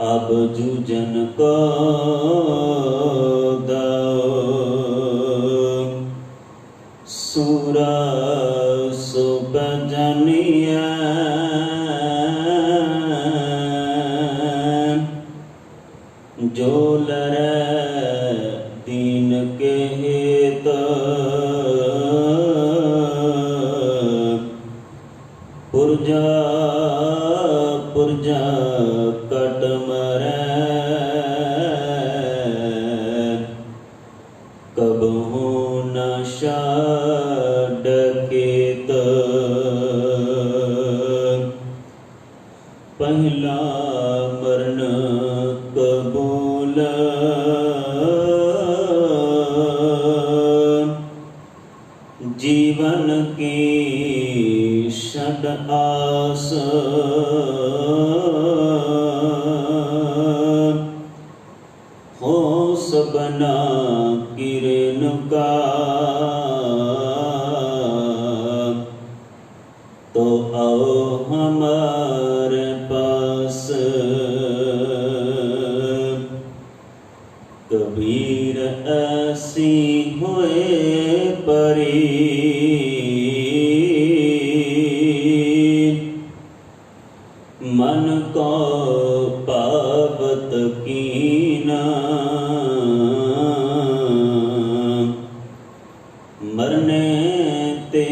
अब जूझन को दाओ। सूरा सो बजनिया जो लरे दीन के हेत। पुरजा पुरजा कट मरै कबहू न छाड़ केत। पहला मरण कबूल जीवन की षड आस। हो सबना किरण का तो आओ हमारे पास। कबीर ऐसी हुए परी मन को पावत कीना। मरने ते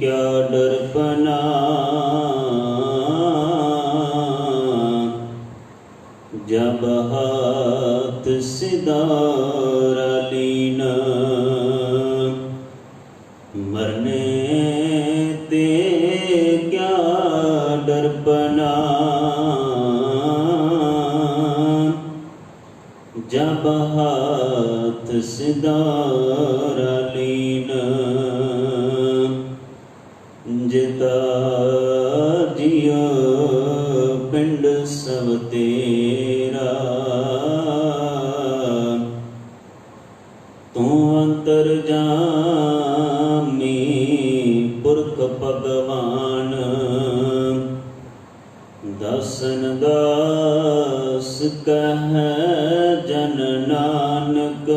क्या डर बना जब हाथ सिदारा लीना। मरने ते क्या डर बना जब हाथ सिदारा लीना। जिता जियो पिंड सब तेरा तू अंतर जामी पुरख भगवान। दसन दास कह जन नानक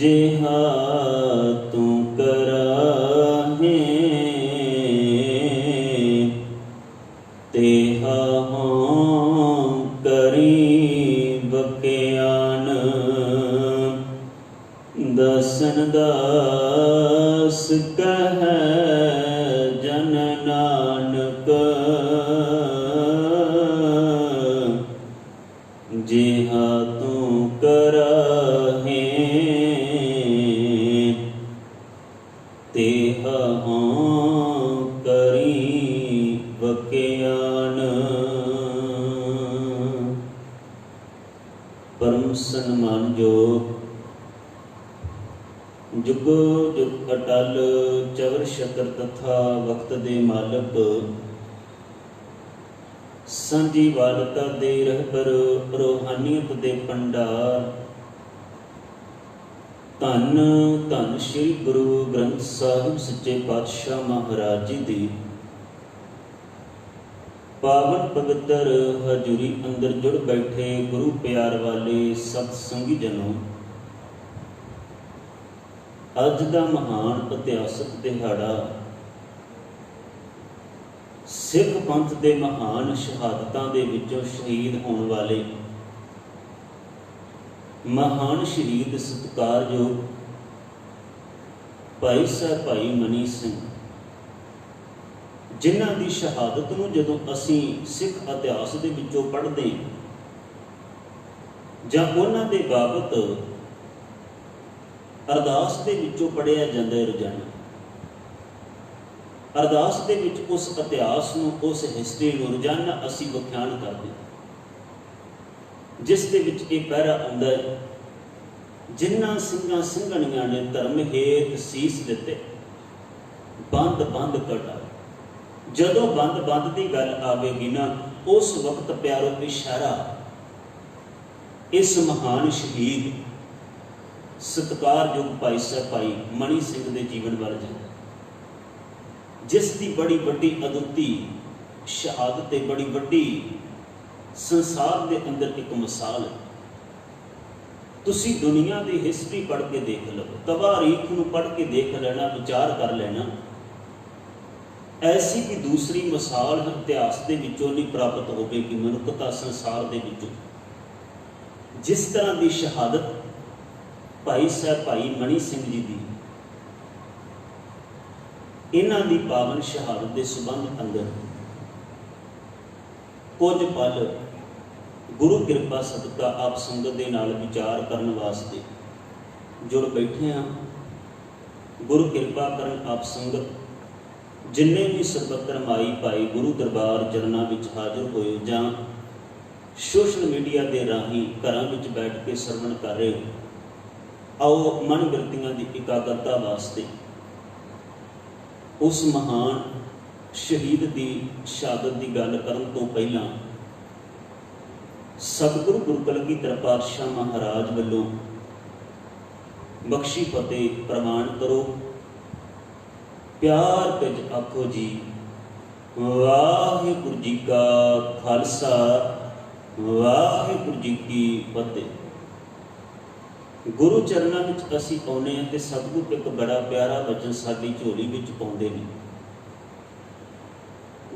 जेहा तू कराहे तेहा हों करी बकियान। दसन दास कह जन नानक जेहा तू कराहे तेहा हों करी बकियान। परम सन्मानयोग जुगो जुग अटल चवर शकर तथा वक्त दे मालक सांझी वालता दे रहबर रूहानियत दे भंडार धन धन श्री गुरु ग्रंथ साहिब सच्चे पातशाह महाराज जी दी पावन पवित्र हजूरी अंदर जुड़ बैठे गुरु प्यार वाले सत संगी जनों, अज दा महान इतिहासक दिहाड़ा सिख पंथ दे महान शहादतां दे विचों शहीद होने वाले महान शहीद सत्कारयोग भाई साहब भाई मनी सिंह, जिन्हां दी शहादत नूं जदों असीं सिख इतिहास दे विचों पढ़दे जां उन्हां दे बाबत अरदास दे विचों पढ़िया जांदा है रोजाना। अरदास दे विच उस इतिहास नूं उस हिस्ट्री नूं रोजाना असीं व्याख्यान करदे जिस दे विच इह पैरा आउंदा है, जिन्हां ਸਿੰਘਾਂ ਸਿੰਘਣੀਆਂ ने धर्म हेत सीस दिते बंद बंद कटा। जदों बंद बंद की गल आवेगी ना उस वक्त प्यारो इशारा इस महान शहीद सत्कारयोग भाई साहब भाई मणि सिंह के जीवन वाल जाता, जिस की बड़ी वड्डी अदुੱਤੀ शहादत है, बड़ी वड्डी संसार के अंदर एक मिसाल है। तुसी दुनिया की हिस्टरी पढ़ के देख लो, तवारीख नूं पढ़ के देख लेना, विचार कर लेना, ऐसी की दूसरी मिसाल इतिहास के विचों नहीं प्राप्त होगी। मनुखता संसार के विचों जिस तरह की शहादत भाई साहब भाई मणि सिंह जी की, इन्हां दी पावन शहादत के संबंध अंदर कुछ पल गुरु कृपा सदका आप संगत के नाल विचार करने वास्ते जुड़ बैठे हाँ। गुरु कृपा करन आप संगत जिन्ने भी सरबत रमाई पाई गुरु दरबार चरणों में हाजिर होए जां सोशल मीडिया के राही घरों में बैठ के सरवण कर रहे हो, आओ मन बिरतियां की एकाग्रता वास्ते उस महान शहीद की शहादत की गल करन तो पहला सतगुरु गुरु कलगीधर पातशाह महाराज वालों बख्शी फतेह प्रवान करो। प्यार पिच आखो जी वाहिगुरु जी का खालसा वाहिगुरु जी की फतेह। गुरु चरणों में असी आने हैं तो सतगुरु एक बड़ा प्यारा वचन साडी झोली में पाउंदे ने,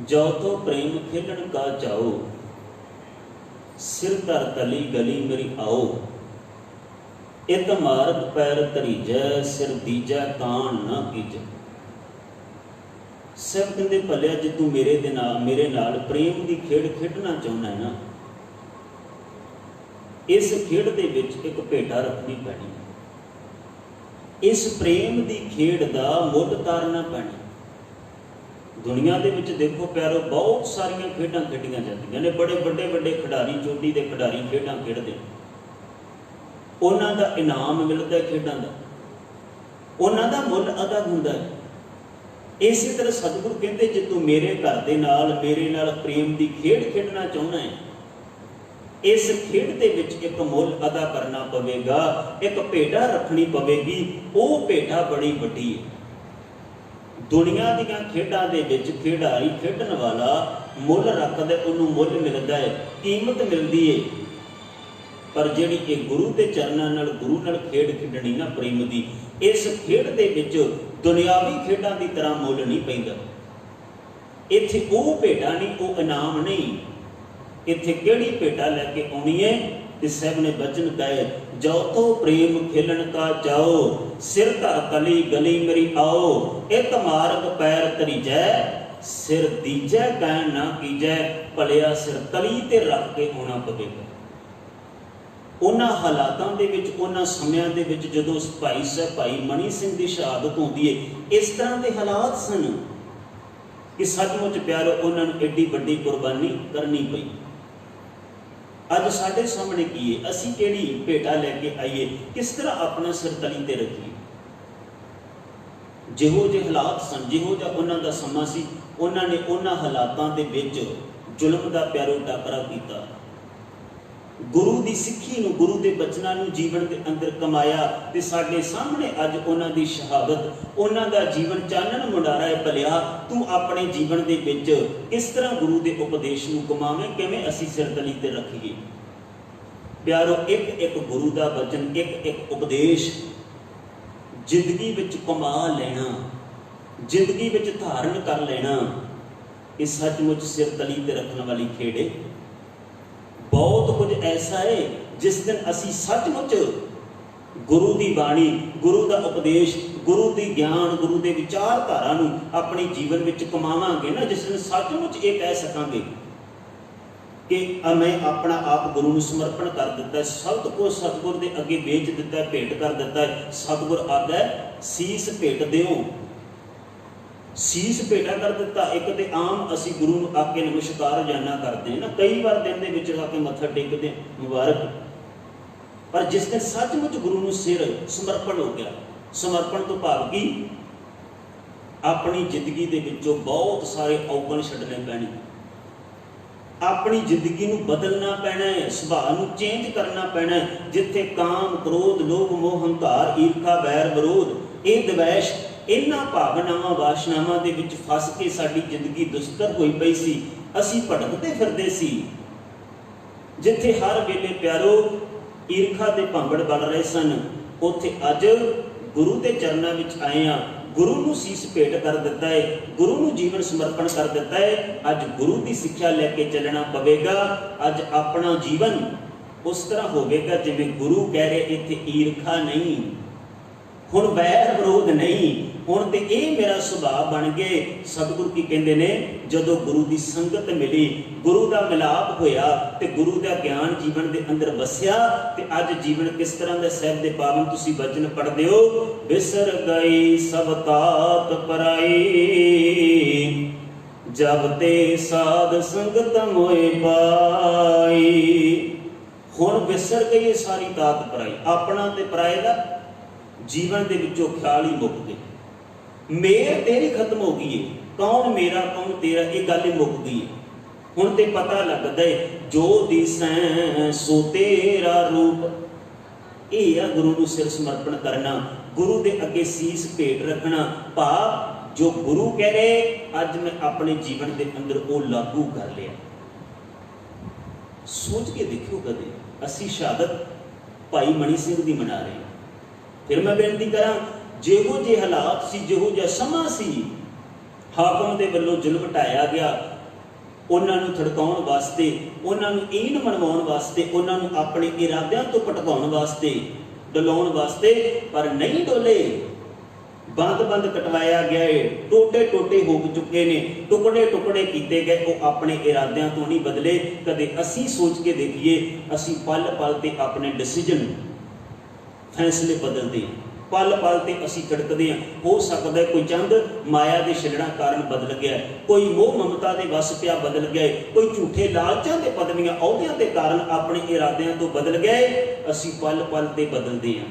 जो तो प्रेम खेलन का जाओ सिर धर तली गली मेरी आओ, इत मार्ग पैर धरीजै सिर दीजै कान ना कीजै। सब कहते भलिया जे तू मेरे नाल प्रेम की खेड खेडना चाहना है ना, इस खेड दे विच एक भेटा रखनी पैनी, इस प्रेम की खेड का मुੱਲ तारना पैना। दुनिया के विच देखो प्यारो बहुत सारिया खेडां खेडियां जांदियां ने, बड़े बड़े बड़े खिडारी चोटी के खिडारी खेडां खेडदे, उन्हां दा इनाम मिलता है, खेडां दा उन्हां दा मुੱਲ अदा हुंदा है। इसी तरह सतगुरु कहते जे तू मेरे घर दे नाल मेरे नाल प्रेम की खेड खेडना चाहना है, इस खेड दे विच एक मुੱਲ अदा करना पवेगा, एक भेटा रखनी पवेगी। वो भेटा बड़ी वड्डी है। दुनिया दीयां खेडां दे विच खिडारी खेडण वाला मुੱਲ रखदा, उन्होंने मुੱਲ मिलता है, कीमत मिलती है। पर जिहड़ी ये गुरु के चरणों नाल गुरु नाल खेड खेडणी ना प्रेम की, इस खेड दे विच दुनियावी खेडां की तरह मुੱਲ नहीं पैंदा। इत्थे वो भेटा नहीं, वो इनाम नहीं, इत्थे किहड़ी भेटा लैके आउणी है। ते साहब ने बचन कहे जो तो प्रेम खेलन का जाओ सिर धर तली गली मेरी आओ, एक मार्ग पैर धरीजै सिर दीजै कैन ना कीजै। भलिया सिर तली ते रख के आना पवेगा। उन्हां हालातां दे विच उन्हां समयां दे विच जदों भाई साहब भाई मणि सिंह की शहादत होंदी है, इस तरह के हालात सन कि सचमुच प्यारो उन्हां नूं एड्डी वड्डी कुर्बानी करनी पई। अज साडे सामने की है, असी किहड़ी भेटा लैके आईए, किस तरह अपना सिर तली ते रखीए। जिहो जे हालात सन, जिहो जिहा उन्हां दा समां सी, उन्हां ने उन्हां हालातां दे विच जुल्म दा प्यारो टाकरा कीता। गुरु की सिੱਖੀ नूं गुरु के बचनां नूं जीवन के अंदर कमाया ते साडे सामने अज उन्हां दी शहादत, उन्हां दा जीवन चानण मुंडारा है। भलिया तू अपने जीवन के विच किस तरह गुरु के उपदेश नूं कमावें, किवें असीं सिर तली ते रखीए। प्यारो एक एक गुरु का वचन, एक एक उपदेश जिंदगी विच कमा लेना, जिंदगी विच धारण कर लेना, ये सचमुच सिर तली ते रखने वाली खेड़ है। बहुत कुछ ऐसा है जिस दिन असी सचमुच गुरु की बाणी, गुरु का उपदेश, गुरु की ज्ञान, गुरु के विचारधारा नूं अपने जीवन में कमावांगे ना, जिस दिन सचमुच ये कह सकांगे कि मैं अपना आप गुरु नूं समर्पण कर दिता है, सब कुछ सतगुर के अगे बेच दिता है, भेंट कर दिता है। सतगुर आखदा है सीस भेंट दिओ, सीस भेटा कर दिता। एक तो आम असी गुरु नूं आके नमस्कार रोजाना करते हैं ना, कई बार दिन दे विच आके मत्था टेकते मुबारक, पर जिस दिन सचमुच गुरु नूं सिर समर्पण हो गया, समर्पण तो भाव की अपनी जिंदगी दे विचों बहुत सारे औगण छड्डने पैणे, अपनी जिंदगी नूं बदलना पैना है, सुभाਅ नूं चेंज करना पैना है। जिथे काम, क्रोध, लोभ, मोह, हंकार, ईर्खा, बैर, विरोध, ये द्वेष, इन्हां भावनावां वासनावां दे विच फस के साडी जिंदगी दुस्तर होई पई सी, असीं भटकदे फिरदे सी। जिथे हर वेले प्यारो ईर्खा दे भांबड़ बल रहे सन, उत्थे अज गुरु दे चरनां विच आए आ। गुरु नूं सीस भेट कर दिता है, गुरु नूं जीवन समर्पण कर दिता है। अज गुरु की सिक्ख्या लैके चलना पवेगा। अज अपना जीवन उस तरह होवेगा जिवें गुरु कह रहे, इत्थे ईर्खा नहीं, हुण बैर विरोध नहीं, हुण ते ये मेरा सुभाव बन गए। सतगुरु की कहंदे ने, जदों गुरु की संगत मिली, गुरु का मिलाप होया ते गुरु का ज्ञान जीवन के अंदर वसिया, ते अज जीवन किस तरह का साहिब दे पावन तुसीं वचन पढ़दे हो। बिसर गई सब तात पराई, जब ते साध संगत मोए पाई। हुण विसर गई सारी तात पराई, अपना ते पराए दा जीवन के विचों ख्याल ही मुक गए। मेर तेरी खत्म हो गई है, कौन मेरा कौन तेरा, ये गल ही मुक गई है। हुण ते पता लगदा है, जो दिसैं सो तेरा रूप। ये आ गुरु नूं सिर समर्पण करना, गुरु दे अगे सीस भेट रखना। भाव जो गुरु कह रहे, अज मैं अपने जीवन के अंदर वो लागू कर लिया। सोच के देखो, कदे असीं शहादत भाई मनी सिंह दी मना रहे हैं। फिर मैं बेनती करा, जिहो जे हालात सी, जिहो जिहा समा सी, हाकम दे वल्लों जुल्म ढाया गया, उन्हां नूं थड़काउण वास्ते, उन्हां नूं ईन मनवाउण वास्ते, उन्हां नूं अपने इरादियां तो भटकाउण वास्ते, डलाउण वास्ते, पर नहीं डोले। बंद बंद कटवाया गया है, टोटे टोटे हो चुके ने, टुकड़े टुकड़े किए गए, वो अपने इरादियां तो नहीं बदले। कदे असीं सोच के देखिए, असीं पल पल ते अपने डिसीजन फैसले बदलते हैं, पल पल ते असीं खड़कदे हैं। हो सकता है कोई चंद माया के छड़ना कारण बदल गया, कोई मोह ममता के वस पिया बदल गया, कोई झूठे लालचां ते पदवियां अहुदियां के कारण अपने इरादियां तो बदल गए। असीं पल पल ते बदलते हैं।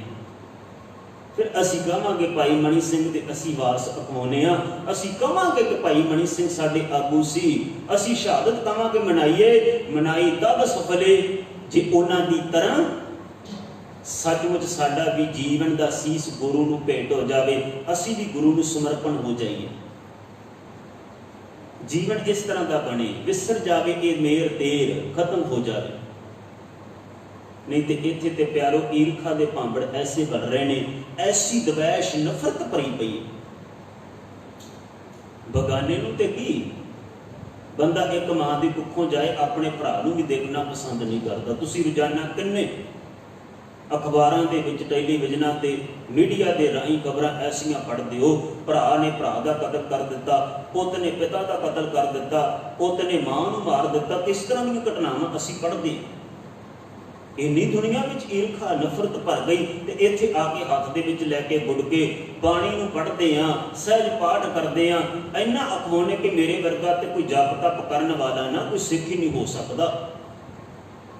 फिर असीं कहांगे भाई मनी सिंह दे असीं वारस अखवाउने आ, असीं कहांगे कि भाई मनी सिंह साडे आगू सी, असीं शहादत कहांगे मनाईए। मनाई तब सफले जे उन्हां दी तरह सचमुच साडा भी जीवन का सीस गुरु नूं भेंट हो जाए, असीं भी गुरु नूं समर्पण हो जाइए। जीवन इस तरह का बने, विसर जाए ये मेर तेर, खत्म हो जाए। नहीं तो इत्थे ते प्यारो ईर्खा के भांबड़ ऐसे बन रहे ने, ऐसी द्वेष नफरत भरी पई है। बगाने नूं ते की बंदा एक मां की कुखों जाए, अपने भरा नूं भी देखना पसंद नहीं करता। तुसीं रोजाना किन्ने अखबारों के टैलीविजन से मीडिया के राही खबर ऐसिया पढ़ते हो, भरा ने भरा का कतल कर दिता, पुत ने पिता का कतल कर दिता, पुत ने मां नूं मार दिता। किस तरह की घटनावां असीं पढ़ते हैं। इन्नी दुनिया में ईर्खा नफरत भर गई, तो इत्थे आके हाथ दे विच लैके गुड़ के बाणी नूं पढ़ते हैं, सहज पाठ करते हैं, इन्ना अखवाउने कि मेरे वर्गा तो कोई जप तप करने वाला ना कोई सिख ही नहीं हो सकता।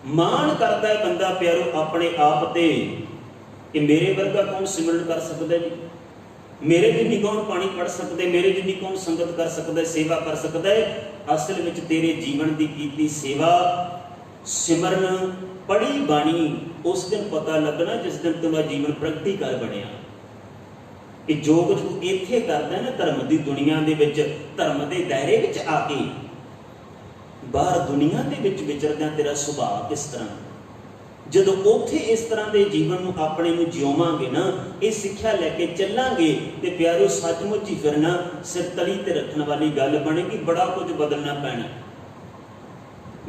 मान करता है बंदा प्यारो अपने आप ते कि मेरे वर्गा कौन सिमरन कर सकता है, मेरे जिन्नी कौन पानी पढ़ सकते, मेरे जिन्नी कौन संगत कर सकता है, सेवा कर सकता है। असल में तेरे जीवन की कीती सेवा सिमरन पढ़ी बाणी उस दिन पता लगना जिस दिन तुम्हारा जीवन प्रैक्टिकल बनया। कि जो कुछ तू इत्थे करदा है ना धर्म की दुनिया दे विच, धर्म के दायरे विच आके बाहर दुनिया के विच विचरदा तेरा सुभाव किस तरह, जदों उत्थे इस तरह के जीवन नूं अपने नूं जिउवांगे ना, ये सिक्ख्या लैके चलांगे ते प्यारो सचमुच ही फिर ना सिर तली ते रखने वाली गल बनेगी। बड़ा कुछ बदलना पैना,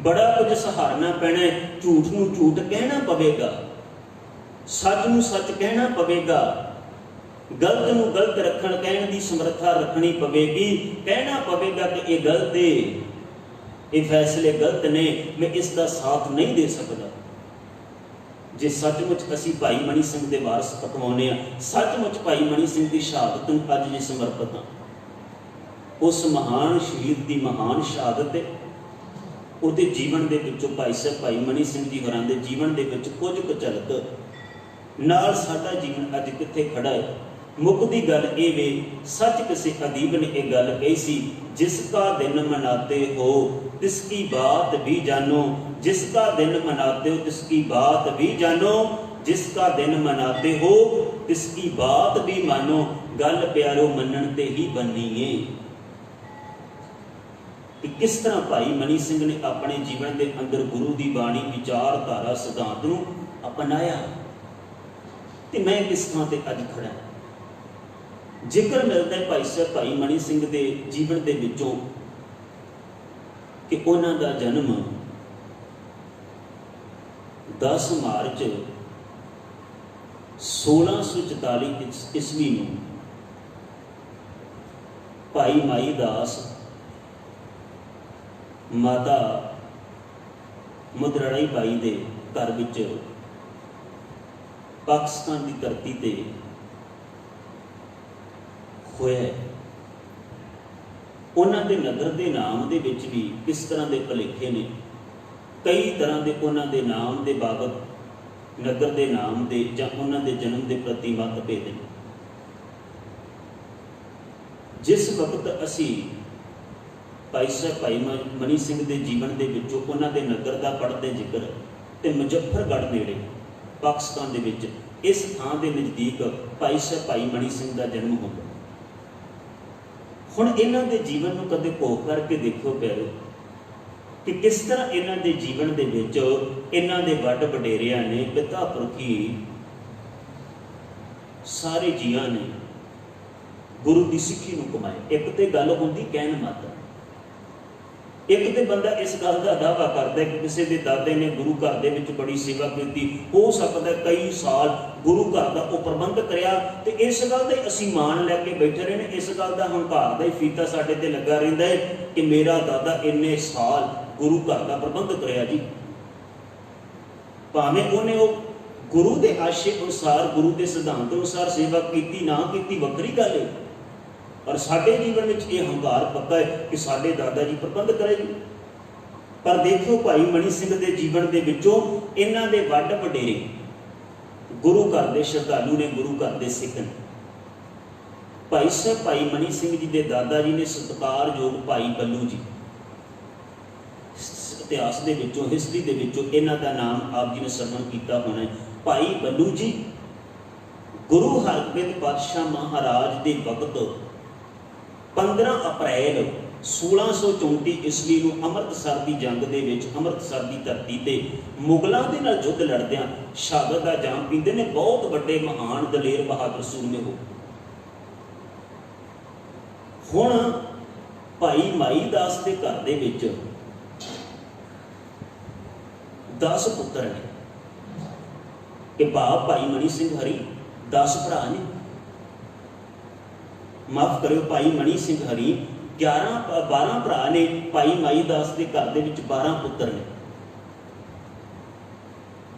बड़ा कुछ सहारना पैना। झूठ नूं झूठ कहना पवेगा, सच नूं सच कहना पवेगा, गलत नूं गलत रखण कहण दी समर्था रखनी पवेगी। कहना पवेगा कि ये गलत है, ये फैसले गलत ने, मैं इसका साथ नहीं दे सकता। जे सचमुच असी भाई मनी सिंह के वारस अखवाउने आ, सचमुच भाई मनी सिंह की शहादत नूं अज जे समर्पित हाँ, उस महान शहीद की महान शहादत है, उहदे जीवन के विचों भाई साहब भाई मनी सिंह जी होरां दे जीवन के विच कुछ कुछ झलक नाल साडा जीवन अज कित्थे खड़ा है। मुकदी गल ये वे, सच किसी अदीब ने यह गल कही सी, जिसका दिन मनाते हो तिसकी बात भी जानो, जिसका दिन मनाते हो तिसकी बात भी जानो, जिसका दिन मनाते हो तिसकी बात भी मानो, गल प्यारो मनन ते ही बनी है। कि किस तरह भाई मनी सिंह ने अपने जीवन के अंदर गुरु की बाणी विचारधारा सिद्धांत नूं अपनाया, ते मैं किस थां ते अज खड़ा। जिक्र मिलता है भाई साहब भाई मनी सिंह के जीवन के विचों कि उन्हां दा जन्म 10 मार्च 1644 ईस्वी नूं भाई माई दास माता मुद्राई बाई दे घर विच पाकिस्तान की धरती ते होया। उन्हां दे नगर दे नाम दे विच भी किस तरह के भुलेखे ने, कई तरह के उन्हां दे नाम दे बाबत नगर के नाम दे जां उन्हां दे जन्म के प्रति मतभेद ने। जिस वक्त असी भाई साहब भाई मनी सिंह के जीवन के विचों उन्हां दे नगर का पढ़ते जिक्र ते मुजफ्फरगढ़ नेड़े पाकिस्तान दे विच इस थां दे नज़दीक भाई साहब भाई मनी सिंह का जन्म होगा। हुण इन्हां दे जीवन नूं कदे भोग करके देखो प्यारो कि किस तरह इन्हां दे जीवन दे विच इन्हां दे वड वडेरियां ने पिता पुरखी सारे जियां ने गुरु की सिੱਖੀ नूं कमाए। एक तो गल हुंदी कहण मात्र, एक तो बंदा इस गल का दावा करता है कि किसी के दादे ने गुरु घर दे विच बड़ी सेवा की, हो सकता है कई साल गुरु घर का वो प्रबंध कराया, तो इस गल का असी मान लैके बैठे रहे, इस गल का हंकार का ही फीता साडे ते लगा रहिंदा है कि मेरा दादा इन्ने साल गुरु घर का प्रबंध कराया जी। भावें उन्हें वो गुरु के आशे अनुसार गुरु के सिद्धांत अनुसार सेवा की ना की वक्री गल है, पर साडे जीवन में यह हंकार पक्का है कि साडे दादा जी प्रबंध करेंगे। पर देखो भाई मनी सिंह के जीवन के विचों इन्हां दे वड वडेरे गुरु घर के श्रद्धालु ने, गुरु घर के सिख ने। भाई साहब भाई मनी सिंह जी के दादा जी ने सत्कारयोग भाई बल्लू जी, इतिहास के विचों हिस्टरी के विचों इन्हां दा नाम आप जी ने सरवण किया होना है। भाई बल्लू जी गुरु हरगोबिंद पातशाह महाराज के वक्त 15 अप्रैल 1634 ईस्वी को अमृतसर की जंग के विच अमृतसर की धरती ते मुगलों के नाल युद्ध लड़दियां शहादत का जाम पींदे ने। बहुत बड़े महान दलेर बहादुर सूरमे हो। हुण भाई माई दास के घर दे विच 10 पुत्र ने कि बाप भाई मनी सिंह हरी 10 भरा ने, माफ करो भाई मनी सिंह हरी 12 भरा ने, भाई माई दास के घर दे विच 12 पुत्र ने।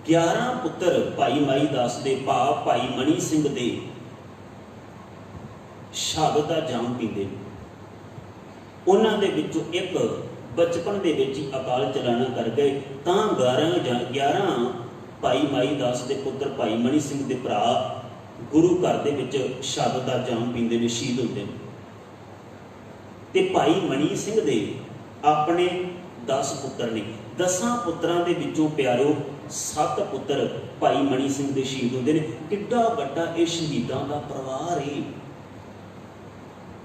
11 पुत्र भाई माई दास दे बाप भाई मनी सिंह दे शहादत दा जाम पींदे। उन्हां दे विचों एक बचपन दे विच ही अकाल चलाना कर गए, तां 11 भाई माई दास के पुत्र भाई मनी सिंह के भरा गुरु घर दे विच शहादत दा जाम पींदे ने, शहीद होंदे ने। ते भाई मनी सिंह दे अपने 10 पुत्र ने। 10 पुत्रां दे विचों प्यारो 7 पुत्र भाई मनी सिंह दे शहीद होंदे ने। किड्डा वड्डा इह शहीदां दा परिवार है।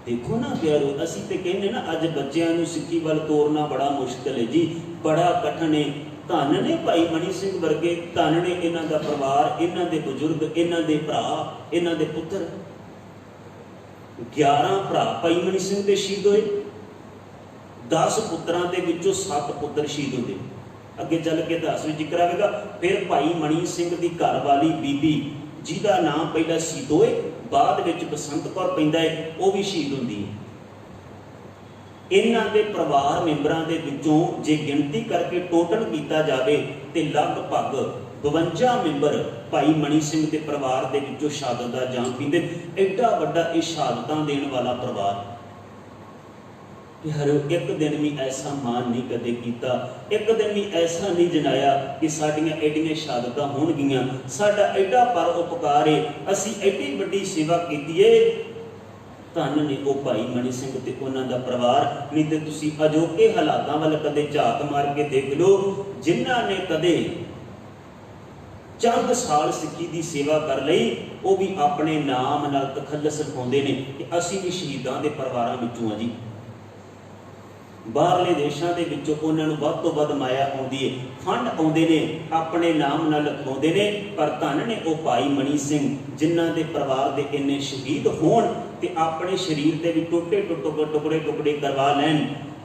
देखो ना प्यारो, असी तो कहने ना अज बच्चों को सिक्खी वाल तोरना बड़ा मुश्किल है जी, बड़ा कठिन है। धन ने भाई मनी सिंह वर्गे, धन ने इन्हां दा परिवार, इन्हां दे बुजुर्ग, इन्हां दे भरा, इन्हां दे पुत्र। 11 भरा भाई मनी सिंह दे शहीद होए, 10 पुत्रां दे विचों 7 पुत्र शहीद होते। अगे चल के 10 में जिक्र आएगा। फिर भाई मनी सिंह की घर वाली बीबी जिहदा नाम पहला सीतोए बाद विच बसंत कौर पैंदा है, वह भी शहीद होंदी है। इन्हां दे परिवार मैंबरां दे विचों जे गिनती करके टोटल किया जाए तो लगभग 52 मैंबर भाई मनी सिंह के परिवार के विचों शहादत दा जाम पींदे। एडा वड्डा इह शहादतां देण वाला परिवार हर एक दिन भी ऐसा मान नहीं कदे किया, एक दिन भी ऐसा नहीं जनाया कि साडियां एडियां शहादतां होणगियां, साडा एडा पर उपकार है, असी एडी वड्डी सेवा कीती है ਧੰਨ ਨੇ ਉਹ ਭਾਈ ਮਣੀ ਸਿੰਘ ਤੇ ਉਹਨਾਂ ਦਾ ਪਰਿਵਾਰ। ਨਹੀਂ ਤੇ ਤੁਸੀਂ ਅਜੋਕੇ ਹਾਲਾਤਾਂ ਵੱਲ ਕਦੇ ਝਾਤ ਮਾਰ ਕੇ ਦੇਖ ਲਓ, ਜਿਨ੍ਹਾਂ ਨੇ ਕਦੇ ਚੰਦ ਸਾਲ ਸਿੱਖੀ ਦੀ ਸੇਵਾ ਕਰ ਲਈ, ਉਹ ਵੀ ਆਪਣੇ ਨਾਮ ਨਾਲ ਤਖੱਲਸ ਲਿਖਾਉਂਦੇ ਨੇ ਕਿ ਅਸੀਂ ਵੀ ਸ਼ਹੀਦਾਂ ਦੇ ਪਰਿਵਾਰਾਂ ਵਿੱਚੋਂ ਹਾਂ ਜੀ। ਬਾਹਰਲੇ ਦੇਸ਼ਾਂ ਦੇ ਵਿੱਚੋਂ ਉਹਨਾਂ ਨੂੰ ਵੱਧ ਤੋਂ ਵੱਧ ਮਾਇਆ ਆਉਂਦੀ ਹੈ, ਫੰਡ ਆਉਂਦੇ ਨੇ, ਆਪਣੇ ਨਾਮ ਨਾਲ ਲਿਖਾਉਂਦੇ ਨੇ। ਪਰ ਧੰਨ ਨੇ ਉਹ ਭਾਈ ਮਣੀ ਸਿੰਘ ਜਿਨ੍ਹਾਂ ਦੇ ਪਰਿਵਾਰ ਦੇ ਇੰਨੇ ਸ਼ਹੀਦ ਹੋਣ ਤੇ ਆਪਣੇ ਸਰੀਰ ਦੇ ਵੀ ਟੁੱਟੇ ਟੁਕੜੇ ਕਰਵਾ ਲੈਣ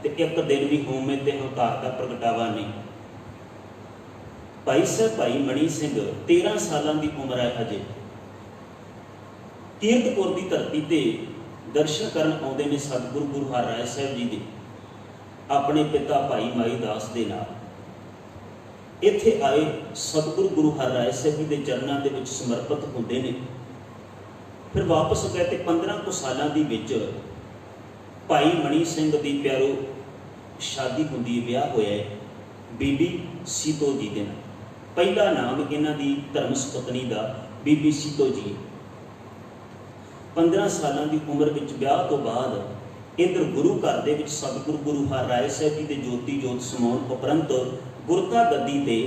ਤੇ ਇੱਕ ਦਿਨ ਵੀ ਹਉਮੈ ਤੇ ਹੰਕਾਰ ਦਾ ਪ੍ਰਗਟਾਵਾ ਨਹੀਂ। ਭਾਈ ਸਾਹਿਬ ਭਾਈ ਮਣੀ ਸਿੰਘ 13 ਸਾਲਾਂ ਦੀ ਉਮਰ ਹੈ ਅਜੇ। ਕੀਰਤਪੁਰ ਦੀ ਧਰਤੀ ਤੇ ਦਰਸ਼ਨ ਕਰਨ ਆਉਂਦੇ ਨੇ ਸਤਿਗੁਰੂ ਗੁਰੂ ਹਰਿਰਾਏ ਸਾਹਿਬ ਜੀ ਦੇ, ਆਪਣੇ ਪਿਤਾ ਭਾਈ ਮਾਈ ਦਾਸ ਦੇ ਨਾਲ। ਇੱਥੇ ਆਏ ਸਤਿਗੁਰੂ ਗੁਰੂ ਹਰਿਰਾਏ ਸਾਹਿਬ ਜੀ ਦੇ ਚਰਨਾਂ ਦੇ ਵਿੱਚ ਸਮਰਪਿਤ ਹੁੰਦੇ ਨੇ। ਫਿਰ ਵਾਪਸ ਗਏ ਤੇ 15 ਕੁ ਸਾਲਾਂ ਦੀ ਵਿੱਚ ਭਾਈ ਮਣੀ ਸਿੰਘ ਦੀ ਪਿਆਰੋ ਸ਼ਾਦੀ ਹੁੰਦੀ ਹੈ, ਵਿਆਹ ਹੋਇਆ ਹੈ ਬੀਬੀ ਸੀਤੋ ਜੀ ਦੇ ਨਾਲ। ਪਹਿਲਾ ਨਾਮ ਇਹਨਾਂ ਦੀ ਧਰਮ ਸੁਪਤਨੀ ਦਾ ਬੀਬੀ ਸੀਤੋ ਜੀ। 15 ਸਾਲਾਂ ਦੀ ਉਮਰ ਵਿੱਚ ਵਿਆਹ ਤੋਂ ਬਾਅਦ ਇੱਧਰ ਗੁਰੂ ਘਰ ਦੇ ਵਿੱਚ ਸਤਿਗੁਰੂ ਗੁਰੂ ਹਰਿਰਾਏ ਸਾਹਿਬ ਜੀ ਦੇ ਜੋਤੀ ਜੋਤ ਸਮਾਉਣ ਉਪਰੰਤ ਗੁਰਤਾ ਗੱਦੀ ਤੇ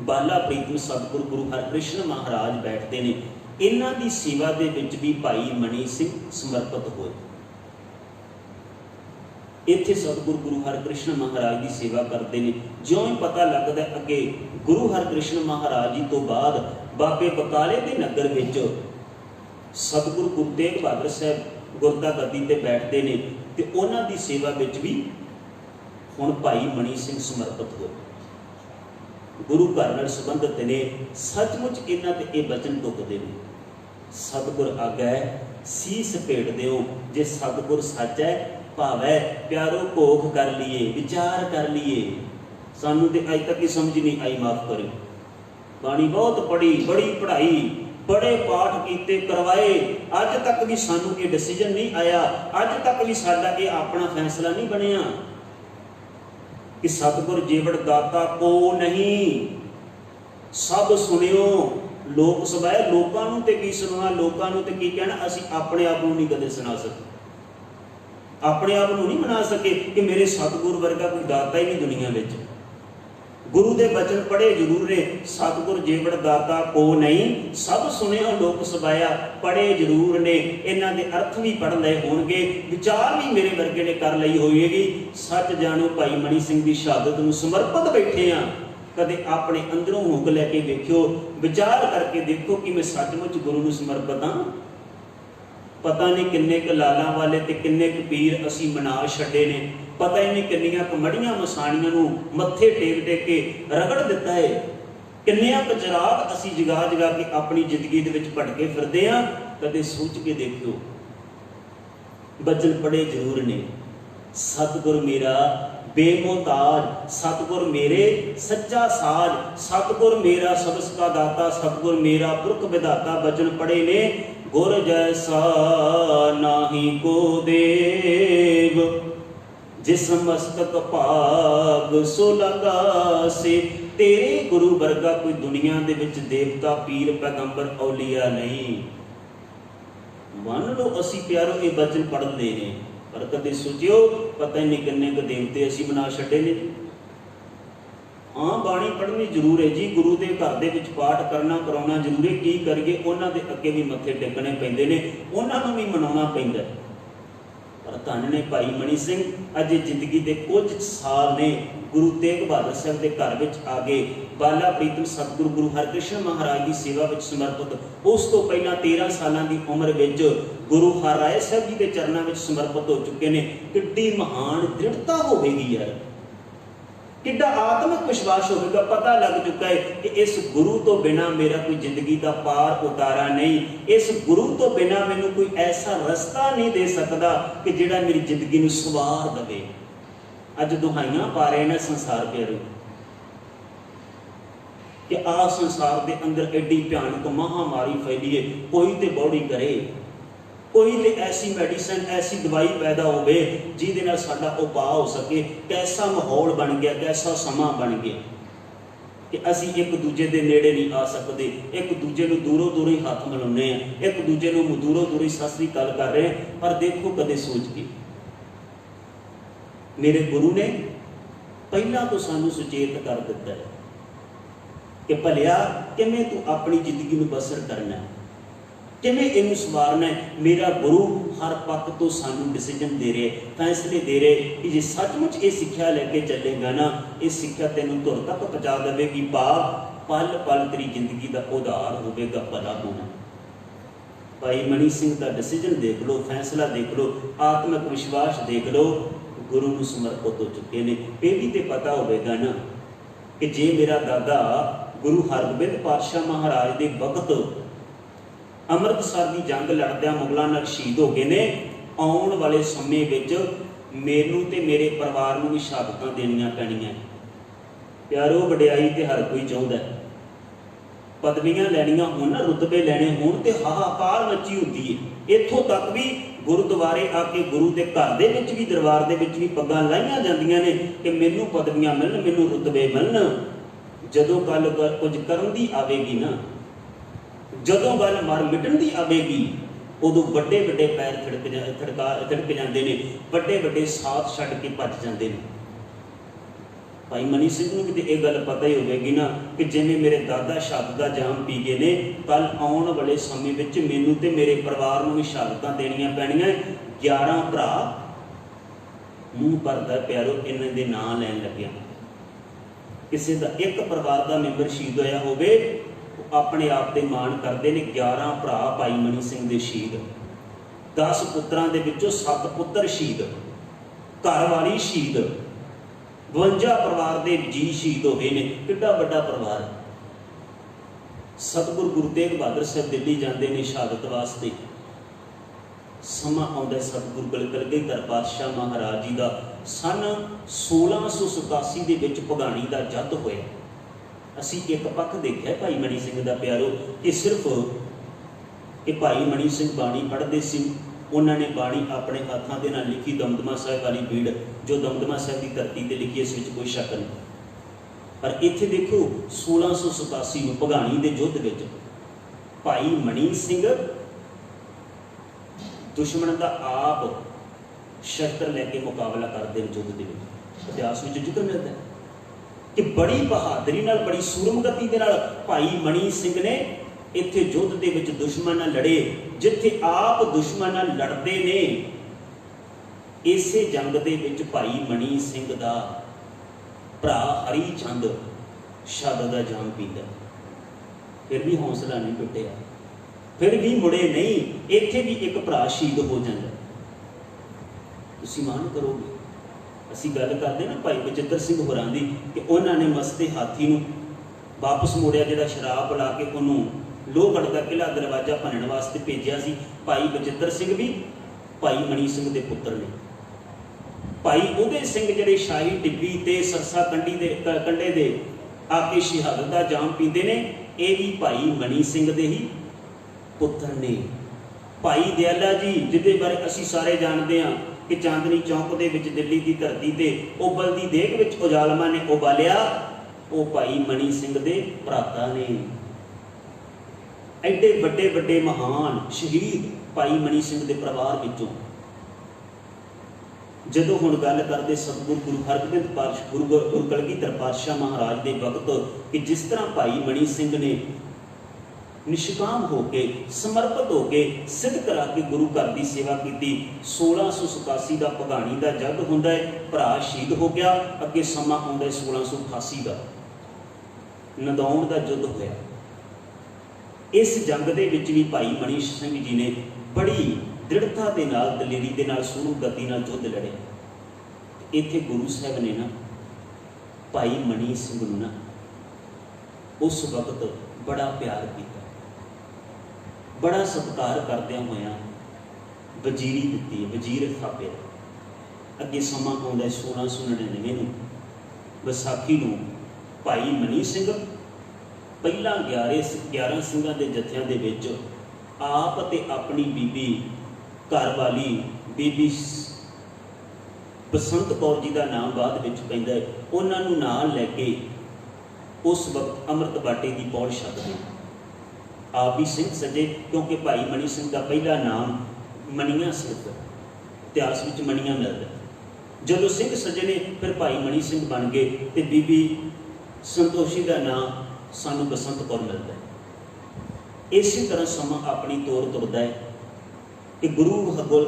ਬਾਲਾ ਪ੍ਰੀਤਮ ਸਤਿਗੁਰੂ ਗੁਰੂ ਹਰਿਕ੍ਰਿਸ਼ਨ ਮਹਾਰਾਜ ਬੈਠਦੇ ਨੇ। ਇਹਨਾਂ ਦੀ ਸੇਵਾ ਦੇ ਵਿੱਚ ਵੀ ਭਾਈ ਮਣੀ ਸਿੰਘ ਸਮਰਪਿਤ ਹੋਏ। ਇੱਥੇ ਸਤਿਗੁਰੂ ਗੁਰੂ ਹਰਿਕ੍ਰਿਸ਼ਨ ਮਹਾਰਾਜ ਦੀ ਸੇਵਾ ਕਰਦੇ ਨੇ। ਜਿਉਂ ਹੀ ਪਤਾ ਲੱਗਦਾ ਅੱਗੇ ਗੁਰੂ ਹਰਿਕ੍ਰਿਸ਼ਨ ਮਹਾਰਾਜ ਜੀ ਤੋਂ ਬਾਅਦ ਬਾਬੇ ਬਕਾਲੇ ਦੇ ਨਗਰ ਵਿੱਚ ਸਤਿਗੁਰੂ ਗੁਰੂ ਤੇਗ ਬਹਾਦਰ ਸਾਹਿਬ ਗੁਰਤਾ ਗੱਦੀ ਤੇ ਬੈਠਦੇ ਨੇ ਤੇ ਉਹਨਾਂ ਦੀ ਸੇਵਾ ਵਿੱਚ ਵੀ ਹੁਣ ਭਾਈ ਮਣੀ ਸਿੰਘ ਸਮਰਪਿਤ ਹੋਏ। ਗੁਰੂ ਘਰ ਨਾਲ ਸੰਬੰਧਿਤ ਨੇ। ਸੱਚਮੁੱਚ ਇਹਨਾਂ ਤੇ ਇਹ ਬਚਨ ਟੁਕਦੇ ਨੇ, ਸਤਿਗੁਰ ਆਗੈ ਸੀਸ ਭੇਟ ਦਿਓ, ਜੇ ਸਤਿਗੁਰ ਸੱਚ ਹੈ ਭਾਵੈ ਪਿਆਰੋ ਭੋਗ ਕਰ ਲਈਏ, ਵਿਚਾਰ ਕਰ ਲਈਏ। ਸਾਨੂੰ ਤੇ ਅੱਜ ਤੱਕ ਹੀ ਸਮਝ ਨਹੀਂ ਆਈ, ਮਾਫ ਕਰਿਓ। ਬਾਣੀ ਬਹੁਤ ਪੜ੍ਹੀ, ਬੜੀ ਪੜ੍ਹਾਈ, ਬੜੇ ਪਾਠ ਕੀਤੇ ਕਰਵਾਏ, ਅੱਜ ਤੱਕ ਵੀ ਸਾਨੂੰ ਇਹ ਡਿਸੀਜਨ ਨਹੀਂ ਆਇਆ, ਅੱਜ ਤੱਕ ਵੀ ਸਾਡਾ ਇਹ ਆਪਣਾ ਫੈਸਲਾ ਨਹੀਂ ਬਣਿਆ ਕਿ ਸਤਿਗੁਰ ਜੀਵੜ ਦਾਤਾ ਕੋ ਨਹੀਂ ਸਭ ਸੁਣਿਓ। ਲੋਕ ਸਭਾ, ਲੋਕਾਂ ਨੂੰ ਤੇ ਕੀ ਸੁਣਾਉਣਾ, ਲੋਕਾਂ ਨੂੰ ਤੇ ਕੀ ਕਹਿਣਾ। ਅਸੀਂ ਆਪਣੇ ਆਪ ਨੂੰ ਨਹੀਂ ਕਦੇ ਸੁਣਾ ਸਕੇ, ਆਪਣੇ ਆਪ ਨੂੰ ਨਹੀਂ ਮਨਾ ਸਕੇ ਕਿ ਮੇਰੇ ਸਤਿਗੁਰ ਵਰਗਾ ਕੋਈ ਦਾਤਾ ਹੀ ਨਹੀਂ ਦੁਨੀਆ ਵਿੱਚ। ਗੁਰੂ ਦੇ ਬਚਨ ਪੜ੍ਹੇ ਜ਼ਰੂਰ ਨੇ, ਸਤਿਗੁਰ ਜੀਵੜ ਦਾਤਾ ਕੋ ਨਹੀਂ ਸਭ ਸੁਣਿਓ ਲੋਕ ਸਭਾਇਆ, ਪੜ੍ਹੇ ਜ਼ਰੂਰ ਨੇ, ਇਹਨਾਂ ਦੇ ਅਰਥ ਵੀ ਪੜ੍ਹ ਲਏ ਹੋਣਗੇ, ਵਿਚਾਰ ਵੀ ਮੇਰੇ ਵਰਗੇ ਨੇ ਕਰ ਲਈ ਹੋਏਗੀ। ਸੱਚ ਜਾਣੋ ਭਾਈ ਮਣੀ ਸਿੰਘ ਦੀ ਸ਼ਹਾਦਤ ਨੂੰ ਸਮਰਪਿਤ ਬੈਠੇ ਆ। ਕਦੇ ਆਪਣੇ ਅੰਦਰੋਂ ਹੁੱਕ ਲੈ ਕੇ ਵੇਖਿਓ, ਵਿਚਾਰ ਕਰਕੇ ਦੇਖੋ ਕਿ ਮੈਂ ਸੱਚਮੁੱਚ ਗੁਰੂ ਨੂੰ ਸਮਰਪਿਤ ਹਾਂ। ਪਤਾ ਨਹੀਂ ਕਿੰਨੇ ਕੁ ਲਾਲਾਂ ਵਾਲੇ ਤੇ ਕਿੰਨੇ ਕੁ ਪੀਰ ਅਸੀਂ ਮਨਾ ਛੱਡੇ ਨੇ, ਪਤਾ ਹੀ ਨਹੀਂ ਕਿੰਨੀਆਂ ਕੁ ਮੜੀਆਂ ਮਸਾਣੀਆਂ ਨੂੰ ਮੱਥੇ ਟੇਕ ਟੇਕ ਕੇ ਰਗੜ ਦਿੱਤਾ ਹੈ, ਕਿੰਨਿਆਂ ਕੁ ਚਿਰਾਗ ਅਸੀਂ ਜਗਾ ਜਗਾ ਕੇ ਆਪਣੀ ਜ਼ਿੰਦਗੀ ਦੇ ਵਿੱਚ ਭਟਕੇ ਫਿਰਦੇ ਹਾਂ। ਕਦੇ ਸੋਚ ਕੇ ਦੇਖਿਓ। ਬਚਨ ਪੜ੍ਹੇ ਜ਼ਰੂਰ ਨੇ, ਸਤਿਗੁਰ ਮੇਰਾ ਬੇਮੋਹਤਾਜ, ਸਤਿਗੁਰ ਮੇਰੇ ਸੱਚਾ ਸਾਜ, ਸਤਿਗੁਰ ਮੇਰਾ ਸਬਸ ਕਾ ਦਾਤਾ, ਸਤਿਗੁਰ ਮੇਰਾ ਪੁਰਖ ਵਿਧਾਤਾ। ਬਚਨ ਪੜ੍ਹੇ ਨੇ, ਗੁਰ ਜੈਸਾ ਨਾਹੀ ਕੋ ਦੇਵ, ਜਿਸ ਮਸਤਕ ਭਾਗ ਸੋ ਲਗਾਸੇ। ਤੇਰੇ ਗੁਰੂ ਵਰਗਾ ਕੋਈ ਦੁਨੀਆ ਦੇ ਵਿੱਚ ਦੇਵਤਾ ਪੀਰ ਪੈਗੰਬਰ ਔਲੀਆ ਨਹੀਂ। ਮੰਨ ਲਓ ਅਸੀਂ ਪਿਆਰੋ ਇਹ ਬਚਨ ਪੜ੍ਹਦੇ ਨੇ, ਪਰ ਕਦੇ ਸੋਚਿਓ ਪਤਾ ਨਹੀਂ ਕਿੰਨੇ ਕੁ ਦੇਵਤੇ ਅਸੀਂ ਬਣਾ ਛੱਡੇ ਨੇ। ਹਾਂ, ਬਾਣੀ ਪੜ੍ਹਨੀ ਜ਼ਰੂਰ ਹੈ ਜੀ, ਗੁਰੂ ਦੇ ਘਰ ਦੇ ਵਿੱਚ ਪਾਠ ਕਰਨਾ ਕਰਾਉਣਾ ਜ਼ਰੂਰ ਹੈ। ਕੀ ਕਰੀਏ, ਉਹਨਾਂ ਦੇ ਅੱਗੇ ਵੀ ਮੱਥੇ ਟੇਕਣੇ ਪੈਂਦੇ ਨੇ, ਉਹਨਾਂ ਨੂੰ ਵੀ ਮਨਾਉਣਾ ਪੈਂਦਾ। ਪਰ ਧੰਨ ਨੇ ਭਾਈ ਮਣੀ ਸਿੰਘ ਅਜੇ ਜ਼ਿੰਦਗੀ ਦੇ ਕੁਝ ਸਾਲ ਨੇ ਗੁਰੂ ਤੇਗ ਬਹਾਦਰ ਸਾਹਿਬ ਦੇ ਘਰ ਵਿੱਚ ਆ ਗਏ। ਬਾਲਾ ਪ੍ਰੀਤਮ ਸਤਿਗੁਰੂ ਗੁਰੂ ਹਰਿਕ੍ਰਿਸ਼ਨ ਮਹਾਰਾਜ ਦੀ ਸੇਵਾ ਵਿੱਚ ਸਮਰਪਿਤ। ਉਸ ਤੋਂ ਪਹਿਲਾਂ 13 ਸਾਲਾਂ ਦੀ ਉਮਰ ਵਿੱਚ ਗੁਰੂ ਹਰਿਰਾਏ ਸਾਹਿਬ ਜੀ ਦੇ ਚਰਨਾਂ ਵਿੱਚ ਸਮਰਪਿਤ ਹੋ ਚੁੱਕੇ ਨੇ। ਕਿੱਡੀ ਮਹਾਨ ਦ੍ਰਿੜਤਾ ਹੋਵੇਗੀ ਯਾਰ, ਕਿੱਡਾ ਆਤਮਿਕ ਵਿਸ਼ਵਾਸ ਹੋਵੇਗਾ। ਪਤਾ ਲੱਗ ਚੁੱਕਾ ਹੈ ਕਿ ਇਸ ਗੁਰੂ ਤੋਂ ਬਿਨਾ ਮੇਰਾ ਕੋਈ ਜ਼ਿੰਦਗੀ ਦਾ ਪਾਰ ਉਤਾਰਾ ਨਹੀਂ, ਇਸ ਗੁਰੂ ਤੋਂ ਬਿਨਾ ਮੈਨੂੰ ਕੋਈ ਐਸਾ ਰਸਤਾ ਨਹੀਂ ਦੇ ਸਕਦਾ ਕਿ ਜਿਹੜਾ ਮੇਰੀ ਜ਼ਿੰਦਗੀ ਨੂੰ ਸਵਾਰ ਦੇਵੇ। ਅੱਜ ਦੁਹਾਈਆਂ ਪਾ ਰਹੇ ਨੇ ਸੰਸਾਰ ਪਿਆਰੇ ਕਿ ਆਹ ਸੰਸਾਰ ਦੇ ਅੰਦਰ ਐਡੀ ਭਿਆਨਕ ਮਹਾਮਾਰੀ ਫੈਲੀ ਹੈ, ਕੋਈ ਤੇ ਬੌੜੀ ਕਰੇ, ਕੋਈ ਤੇ ਐਸੀ ਮੈਡੀਸਨ ਐਸੀ ਦਵਾਈ ਪੈਦਾ ਹੋਵੇ ਜਿਹਦੇ ਨਾਲ ਸਾਡਾ ਉਪਾਅ ਹੋ ਸਕੇ। ਕੈਸਾ ਮਾਹੌਲ ਬਣ ਗਿਆ, ਕੈਸਾ ਸਮਾਂ ਬਣ ਗਿਆ। कि असी एक दूजे के नेड़े नहीं आ सकते, एक दूजे को दूरों दूरों ही हाथ मिलाने हैं, एक दूजे को दूरों दूरों ही सत श्री अकाल कर रहे हैं। पर देखो कदे सोच के मेरे गुरु ने पहला तो सानू सुचेत कर दिता है कि भलिया किवें तू अपनी जिंदगी में बसर करना है, किवें इनू सवारना है। मेरा गुरु हर पक्ष तो सानू डिसीजन दे रहे, फैसले दे रहे कि जे सचमुच ये सिक्ख्या लैके चलेगा ना, ये सिक्ख्या तेनू धुर तक पहुँचा देगी। बाप पल पल तेरी जिंदगी का उधार होगा, भला होना। भाई मनी सिंह का डिसीजन देख लो, फैसला देख लो, आत्मिक विश्वास देख लो, गुरु को समर्पित हो चुके हैं। ये भी तो पता होगा ना कि जे मेरा दादा गुरु हरगोबिंद पातशाह महाराज के वक्त अमृतसर की जंग लड़द्या मुगलों नाल शहीद हो गए ने, आने वाले समय विच मैनू ते मेरे परिवार को भी शहादतां देनियां पैणियां। प्यारो वडियाई ते हर कोई चाहुंदा है, पदवियां लैनियां होण, रुतबे लैणे होण ते हाहाकार मची हुंदी है। इत्थों तक भी गुरुद्वारे आके गुरु के घर दे विच भी दरबार दे विच भी पग्गां लाईयां जांदियां ने कि मैनू पदवियां मिलन, मैनू रुतबे मिलन। जदों गल कुछ करन दी आवेगी ना, जदों गल मर मिटन दी आवेगी, उदों वड्डे वड्डे पैर थिड़क जाते हैं, वड्डे वड्डे साथ छड्ड के भज जाते हैं। भाई मनी सिंह को किते यह गल पता ही होगी ना कि जिवें मेरे दादा शहादत का जाम पी गए ने, कल आने वाले समय में मैनू ते मेरे परिवार को भी शहादतां देनियां पैणियां। 11 भरा मूँह भरदा प्यारो इन्हां दे नाम लैण लग्या। किसी का एक परिवार का मैंबर शहीद होया होवे, अपने आप ते मान करते हैं। 11 भरा भाई मनी सिंह दे शहीद, 10 पुत्रां दे विचों 7 पुत्र शहीद, घरवाली शहीद, 52 परिवार के जी शहीद होए ने। किड्डा वड्डा परिवार। सतगुरु गुरु तेग बहादुर साहब दिल्ली जाते हैं शहादत वास्ते। समा आउंदा सतगुरु कलगीधर पातशाह महाराज जी का सन 1687 दे विच भगाणी का जद होया। असी एक पक्ष देखा भाई मनी सिंह का प्यारो कि सिर्फ कि भाई मनी सिंह बाणी पढ़ते सी, उन्होंने बाणी अपने हाथों के नाल लिखी, दमदमा साहिब वाली भीड़ जो दमदमा साहिब की धरती पर लिखी, इस कोई शक नहीं। पर इत्थे देखो 1687 में भगाणी के युद्ध में भाई मनी सिंह दुश्मन का आप शस्त्र लैके मुकाबला करते हैं। युद्ध के इतिहास में जिक्र मिलता है कि बड़ी बहादुरी नाल, बड़ी सूरमगति के नाल भाई मनी सिंह ने इत्थे युद्ध के विच दुश्मन नाल लड़े। जिथे आप दुश्मन नाल लड़ते ने, इसे जंग दे विच भाई मनी सिंह का भरा हरी चंद शहादत दा जाम पींदा, फिर भी हौसला नहीं टुटिया, फिर भी मुड़े नहीं। इत्थे भी एक भरा शहीद हो जाता, तुसीं मान करोगे। असीं गल करते ना भाई बचित्र सिंह होरां दी कि उन्होंने मस्ते हाथी नूं वापस मोड़िया, जिहड़ा शराब पिला के उन्होंने लोहगढ़ का किला दरवाजा भनण वास्ते भेजिया सी। भाई बचित्र सिंह भी भाई मनी सिंह के पुत्र ने। भाई उदय सिंह जिहड़े शाही टिब्बी ते सरसा कंडी दे कंडे दे आके शहादत का जाम पींदे ने, ये भी भाई मनी सिंह दे ही पुत्र ने। भाई दयाला जी जिहदे बारे असीं सारे जानते हैं कि चांदनी चौक दे विच दिल्ली की धरती ते उबलदी देग विच उजालमा ने उबालिया, वो भाई मनी सिंह दे भराता ने। एडे बड़े बड़े महान शहीद भाई मनी सिंह के परिवार विचों। जदों हुण गल करते सतगुरु गुरु हरगोबिंद पातशाह गुरु कलगीधर पातशाह महाराज के वक्त कि जिस तरह भाई मनी सिंह ने निष्काम होके समर्पित होके सिद्ध करा के गुरु घर की सेवा की। 1687 का भगाणी का जग होंदा है, भरा शहीद हो गया। अगे समा आउंदा है 1688 का नदौण का युद्ध होया। इस जंग दे विच भी भाई मनी सिंह जी ने बड़ी दृढ़ता के नाल, दलेरी के नाल, सूरम गति नाल युद्ध लड़े। इत्थे गुरु साहब ने ना भाई मनी सिंह नूं ना उस वक्त बड़ा प्यार किया, बड़ा सत्कार करदिया होया वजीरी दी, वजीर थापे। अगे समा आउंदा 1699 नूं विसाखी नूं भाई मनी सिंह पहला 11 सिंघां दे जत्थियां दे विच आप ते अपनी बीबी घर वाली बीबी बसंत कौर जी का नाम बाद विच पैंदा है, उन्हां नूं नाल लैके उस वक्त अमृत बाटे की पौड़ छकते आप भी सिंह सजे, क्योंकि भाई मनी सिंह का पहला नाम मणिया सिंह, इतिहास में मणिया मिलता। जदों सिंह सजे ने फिर भाई मनी सिंह बन गए तो बीबी संतोषी का नाम सानू बसंत कौर मिलता है। इसी तरह समा अपनी तौर तुरता है कि गुरु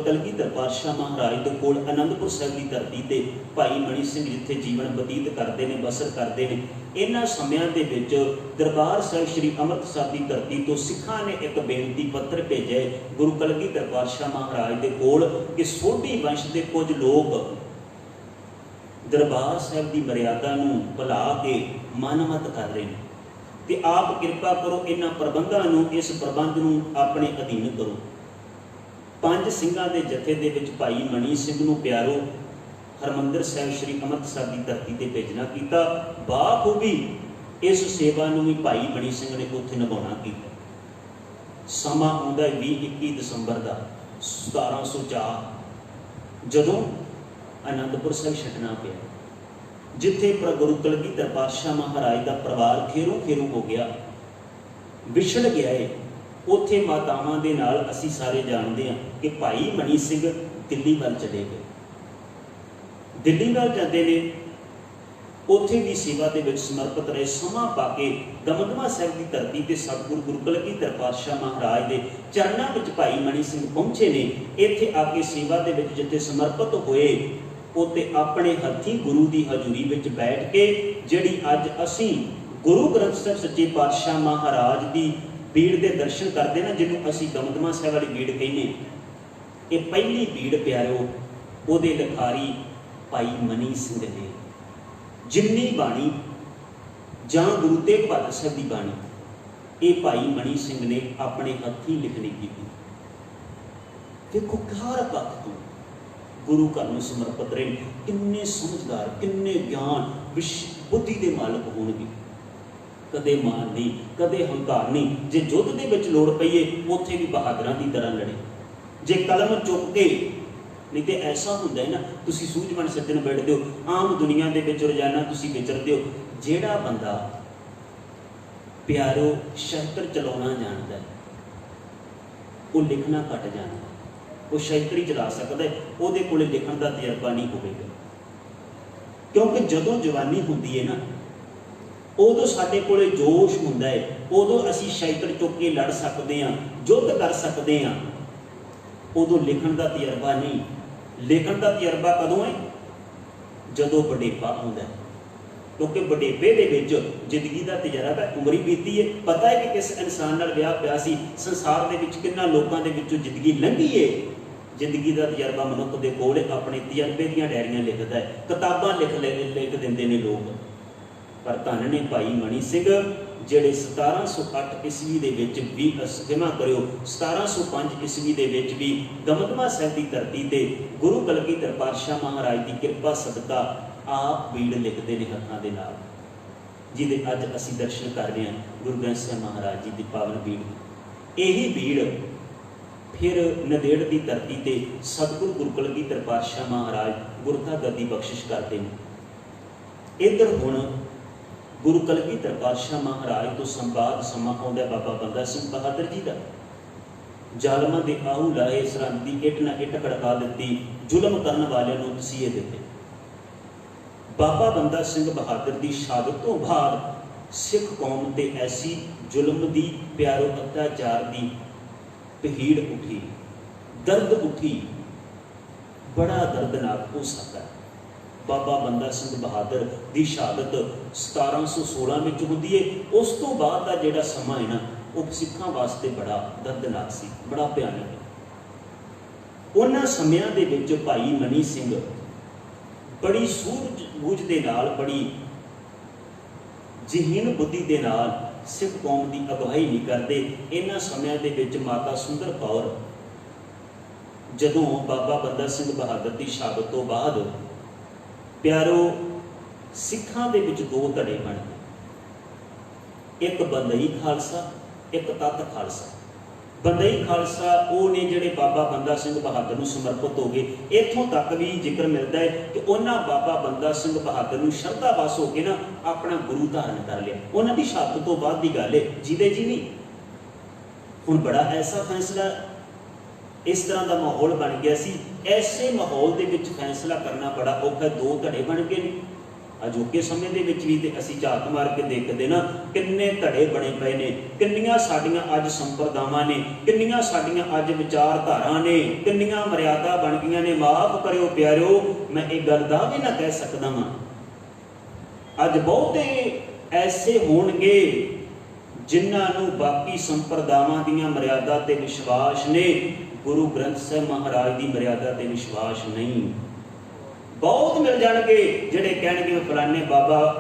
कलगीधर पातशाह महाराज के कोल आनंदपुर साहिब की धरती ते भाई मनी सिंह जिथे जीवन बतीत करते हैं, बसर करते हैं, इन्हां समयां दे विच दरबार साहिब श्री अमृतसर की धरती तो सिखां ने एक बेनती पत्र भेजे गुरु कलगीधर पातशाह महाराज के कोल कि सोढी वंश के कुछ लोग दरबार साहिब की मर्यादा नूं भुला के मनमत कर रहे हैं, कि आप कृपा करो इन्हां प्रबंधां नूं, इस प्रबंध नूं अपने अधीन करो। 5 ਸਿੰਘਾਂ ਦੇ जथे ਦੇ ਵਿੱਚ भाई मनी सिंह नूं प्यारो हरमंदिर साहिब श्री अमृतसर की धरती ते भेजना कीता। बाखूबी इस सेवा नूं भी भाई मनी सिंह ने उत्थे निभाउणा कीता। समा आउंदा 20-21 दसंबर का 1704 जदों आनंदपुर साहिब छड्डना पिया, जिथे पर गुरु कलगीधर पातशाह महाराज का परिवार खेरू खेरू हो गया, विछड़ गया है। उत्थे मातावां दे नाल असीं सारे जानते हैं कि भाई मनी सिंह दिल्ली वल चले गए। दिल्ली वल जाते ने उत्थे भी सेवा दे विच समर्पित रहे। समा पा के दमदमा साहिब की धरती ते सतगुरु गुरु कलगीधर पातशाह महाराज के चरणों में भाई मनी सिंह पहुंचे ने। इत्थे आके सेवा दे विच जिथे समर्पित होए उत्ते अपने हथी गुरु की हजूरी विच बैठ के जिहड़ी अज असीं गुरु ग्रंथ साहिब सच्चे पातशाह महाराज की भीड़ के दर्शन करते ना, जिन्होंने असीं दमदमा साहिब वाली भीड़ कहने, ये पहली भीड़ प्यारो उहदे लिखारी भाई मनी सिंह ने। जिन्नी बाणी जां गुरु तेग बहादुर साहिब की बाणी ये भाई मनी सिंह ने अपने हथी लिखनी की। देखो हर पक्ष तो गुरु घर में समर्पित रहे, किन्ने समझदार, किन्ने ज्ञान बुद्धि के मालक होणगे। कदे मान नहीं, कदे हंकार नहीं। जे युद्ध के विच लोड़ पईए उत्थे भी बहादुरां की तरह लड़े। जे कलम चुक के, नहीं तो ऐसा होंदा है ना, तुसीं सूझबन सज्जन बैठदे हो आम दुनिया के विच रोजाना तुसीं विचरदे हो, जिहड़ा बंदा प्यारो शस्त्र चलाउणा जाणदा है वो लिखना घट जाणदा, वो शस्त्र ही चला सकदा है, उहदे कोले लिखण दा तजर्बा नहीं होवेगा। क्योंकि जदों जवानी हुंदी है ना, उदों साडे कोले जोश हुंदा है, उदों असीं शस्त्र चुक के लड़ सकते हैं, युद्ध कर सकते हैं। उदों लिखण का तजर्बा नहीं। लिखण का तजर्बा कदों है? जदों वडेपा आउंदा है। क्योंकि वडेपे दे विच जिंदगी का तजर्बा, उमरी बीती है, पता है कि किस इंसान नाल विआह पिया सी, संसार दे विच किन्ना लोकां दे विचों जिंदगी लंघी है। जिंदगी का तजर्बा मनुख दे कोल अपने तजर्बे दीयां डायरियां लिखदा है, किताबां लिख दिंदे ने लोग। पर धन ने भाई मनी सिंह जिहड़े 1708 ईस्वी दे विच भी क्षमा करियो 1705 ईस्वी दे विच भी दमदमा साहिब की धरती ते गुरु कलगीधर पातशाह महाराज की कृपा सदका आप बीड़ लिखते हैं हत्थां दे नाल, जिहदे अज असीं दर्शन कर रहे हैं गुरु ग्रंथ साहिब महाराज जी की पावन बीड़। यही बीड़ फिर नदेड़ की धरती ते सतगुरु गुरु कलगीधर पातशाह महाराज गुरता गद्दी बख्शिश करते हैं। इधर हुण गुरु कलगीधर पातशाह महाराज तो संवाद समा आउंदा बाबा बंदा सिंह बहादुर जी का। जालमां दे आहू लाए, सरहद की इट ना इट खड़का दी, जुल्म करने वाले नूं तसीहे दिते। बाबा बंदा सिंह बहादुर की शहादत तो बाद सिख कौम ते ऐसी जुल्म की प्यारो अत्याचार की भीड़ उठी, दर्द उठी, बड़ा दर्दनाक हो सकता है। बाबा बंदा सिंह बहादुर की शहादत 1716 में होती है। उस तो बाद का जिहड़ा समा है ना, वो सिखां वास्ते बड़ा दर्दनाक सी, बड़ा भयानक है। उन्हां समयां दे विच भाई मनी सिंह बड़ी सूझ-बूझ दे नाल, बड़ी जहीन बुद्धि दे नाल सिख कौम की अगवाई नहीं करते। इन्हां समयां दे विच माता सुंदर कौर जदों बाबा बंदा सिंह बहादुर की शहादत तो बाद प्यारो सिखां दे विच 2 धड़े बन गए, एक बंदई खालसा, एक तत खालसा। ਬੰਦਈ ਖਾਲਸਾ ਉਹ ਨੇ ਜਿਹੜੇ ਬਾਬਾ ਬੰਦਾ ਸਿੰਘ ਬਹਾਦਰ ਨੂੰ ਸਮਰਪਿਤ ਹੋ ਗਏ। ਇੱਥੋਂ ਤੱਕ ਵੀ ਜ਼ਿਕਰ ਮਿਲਦਾ ਹੈ ਕਿ ਉਹਨਾਂ ਬਾਬਾ ਬੰਦਾ ਸਿੰਘ ਬਹਾਦਰ ਨੂੰ ਸ਼ਰਧਾ ਵਸ ਹੋ ਕੇ ਨਾ ਆਪਣਾ ਗੁਰੂ ਧਾਰਨ ਕਰ ਲਿਆ। ਉਹਨਾਂ ਦੀ ਸ਼ਹਾਦਤ ਤੋਂ ਬਾਅਦ ਦੀ ਗੱਲ ਹੈ, ਜਿਹਦੇ ਜੀ ਨਹੀਂ। ਹੁਣ ਬੜਾ ਐਸਾ ਫੈਸਲਾ, ਇਸ ਤਰ੍ਹਾਂ ਦਾ ਮਾਹੌਲ ਬਣ ਗਿਆ ਸੀ। ਐਸੇ ਮਾਹੌਲ ਦੇ ਵਿੱਚ ਫੈਸਲਾ ਕਰਨਾ ਬੜਾ ਔਖਾ। ਦੋ ਧੜੇ ਬਣ ਗਏ ਨੇ ਅਜੋਕੇ ਸਮੇਂ ਦੇ ਵਿੱਚ ਵੀ। ਤੇ ਅਸੀਂ ਝਾਤ ਮਾਰ ਕੇ ਦੇਖਦੇ ਨਾ ਕਿੰਨੇ ਧੜੇ ਬਣੇ ਪਏ ਨੇ, ਕਿੰਨੀਆਂ ਸਾਡੀਆਂ ਅੱਜ ਸੰਪਰਦਾਵਾਂ ਨੇ, ਕਿੰਨੀਆਂ ਸਾਡੀਆਂ ਅੱਜ ਵਿਚਾਰਧਾਰਾ ਨੇ, ਕਿੰਨੀਆਂ ਮਰਿਆਦਾ ਬਣ ਗਈਆਂ ਨੇ। ਮਾਫ ਕਰਿਓ ਪਿਆਰਿਓ, ਮੈਂ ਇਹ ਗੱਲ ਦਾ ਵੀ ਨਾ ਕਹਿ ਸਕਦਾ ਵਾਂ। ਅੱਜ ਬਹੁਤੇ ਐਸੇ ਹੋਣਗੇ ਜਿਨ੍ਹਾਂ ਨੂੰ ਬਾਕੀ ਸੰਪਰਦਾਵਾਂ ਦੀਆਂ ਮਰਿਆਦਾ ਤੇ ਵਿਸ਼ਵਾਸ ਨੇ, ਗੁਰੂ ਗ੍ਰੰਥ ਸਾਹਿਬ ਮਹਾਰਾਜ ਦੀ ਮਰਿਆਦਾ ਤੇ ਵਿਸ਼ਵਾਸ ਨਹੀਂ। ਬਹੁਤ ਮਿਲ ਜਾਣਗੇ ਜਿਹੜੇ ਕਹਿਣਗੇ ਮੈਂ ਫਲਾਣੇ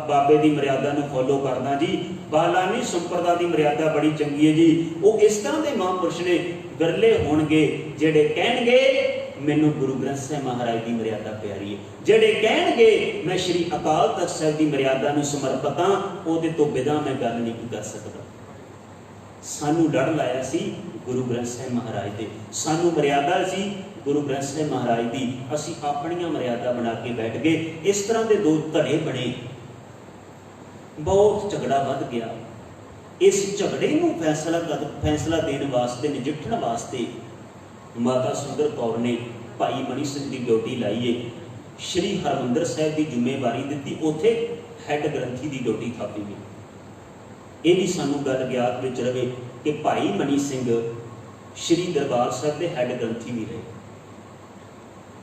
ਬਾਬੇ ਦੀ ਮਰਿਆਦਾ ਨੂੰ ਫੋਲੋ ਕਰਦਾ ਜੀ, ਬਾਲਾਨੀ ਸੰਪਰਦਾ ਦੀ ਮਰਿਆਦਾ ਬੜੀ ਚੰਗੀ ਹੈ ਜੀ। ਉਹ ਇਸ ਤਰ੍ਹਾਂ ਦੇ ਮਹਾਂਪੁਰਸ਼ ਨੇ। ਵਿਰਲੇ ਹੋਣਗੇ ਜਿਹੜੇ ਕਹਿਣਗੇ ਮੈਨੂੰ ਗੁਰੂ ਗ੍ਰੰਥ ਸਾਹਿਬ ਮਹਾਰਾਜ ਦੀ ਮਰਿਆਦਾ ਪਿਆਰੀ ਹੈ। ਜਿਹੜੇ ਕਹਿਣਗੇ ਮੈਂ ਸ਼੍ਰੀ ਅਕਾਲ ਤਖਤ ਸਾਹਿਬ ਦੀ ਮਰਿਆਦਾ ਨੂੰ ਸਮਰਪਿਤ ਹਾਂ, ਉਹਦੇ ਤੋਂ ਬਿਨਾਂ ਮੈਂ ਗੱਲ ਨਹੀਂ ਕਰ ਸਕਦਾ। ਸਾਨੂੰ ਲੜ ਲਾਇਆ ਸੀ ਗੁਰੂ ਗ੍ਰੰਥ ਸਾਹਿਬ ਮਹਾਰਾਜ ਦੇ, ਸਾਨੂੰ ਮਰਿਆਦਾ ਸੀ ਗੁਰੂ ਗ੍ਰੰਥ ਸਾਹਿਬ ਮਹਾਰਾਜ ਦੀ। ਅਸੀਂ ਆਪਣੀਆਂ ਮਰਿਆਦਾ ਬਣਾ ਕੇ ਬੈਠ ਗਏ। ਇਸ ਤਰ੍ਹਾਂ ਦੇ ਦੋ ਧੜੇ ਬਣੇ, ਬਹੁਤ ਝਗੜਾ ਵੱਧ ਗਿਆ। ਇਸ ਝਗੜੇ ਨੂੰ ਫੈਸਲਾ ਦੇਣ ਵਾਸਤੇ, ਨਜਿੱਠਣ ਵਾਸਤੇ ਮਾਤਾ ਸੁੰਦਰ ਕੌਰ ਨੇ ਭਾਈ ਮਨੀ ਸਿੰਘ ਦੀ ਡਿਊਟੀ ਲਾਈਏ। ਸ਼੍ਰੀ ਹਰਿਮੰਦਰ ਸਾਹਿਬ ਦੀ ਜ਼ਿੰਮੇਵਾਰੀ ਦਿੱਤੀ, ਉੱਥੇ ਹੈੱਡ ਗ੍ਰੰਥੀ ਦੀ ਡਿਊਟੀ ਥਾਪੀ ਗਈ। ਇਹ ਵੀ ਸਾਨੂੰ ਗੱਲ ਗਿਆਤ ਵਿੱਚ ਰਵੇ ਕਿ ਭਾਈ ਮਨੀ ਸਿੰਘ ਸ਼੍ਰੀ ਦਰਬਾਰ ਸਾਹਿਬ ਦੇ ਹੈੱਡ ਗ੍ਰੰਥੀ ਵੀ ਰਹੇ।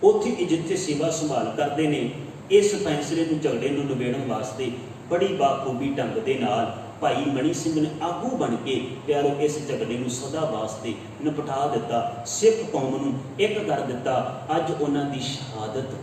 ਉੱਥੇ ਜਿੱਥੇ ਸੇਵਾ ਸੰਭਾਲ ਕਰਦੇ ਨੇ, ਇਸ ਫੈਸਲੇ ਨੂੰ, ਝਗੜੇ ਨੂੰ ਨਿਬੇੜਨ ਵਾਸਤੇ ਬੜੀ ਬਾਖੂਬੀ ਢੰਗ ਦੇ ਨਾਲ ਭਾਈ ਮਨੀ ਸਿੰਘ ਨੇ ਆਗੂ ਬਣ ਕੇ ਪਿਆਰੋ ਇਸ ਝਗੜੇ ਨੂੰ ਸਦਾ ਵਾਸਤੇ ਨਿਪਟਾ ਦਿੱਤਾ। ਸਿੱਖ ਕੌਮ ਨੂੰ ਇੱਕ ਕਰ ਦਿੱਤਾ। ਅੱਜ ਉਹਨਾਂ ਦੀ ਸ਼ਹਾਦਤ,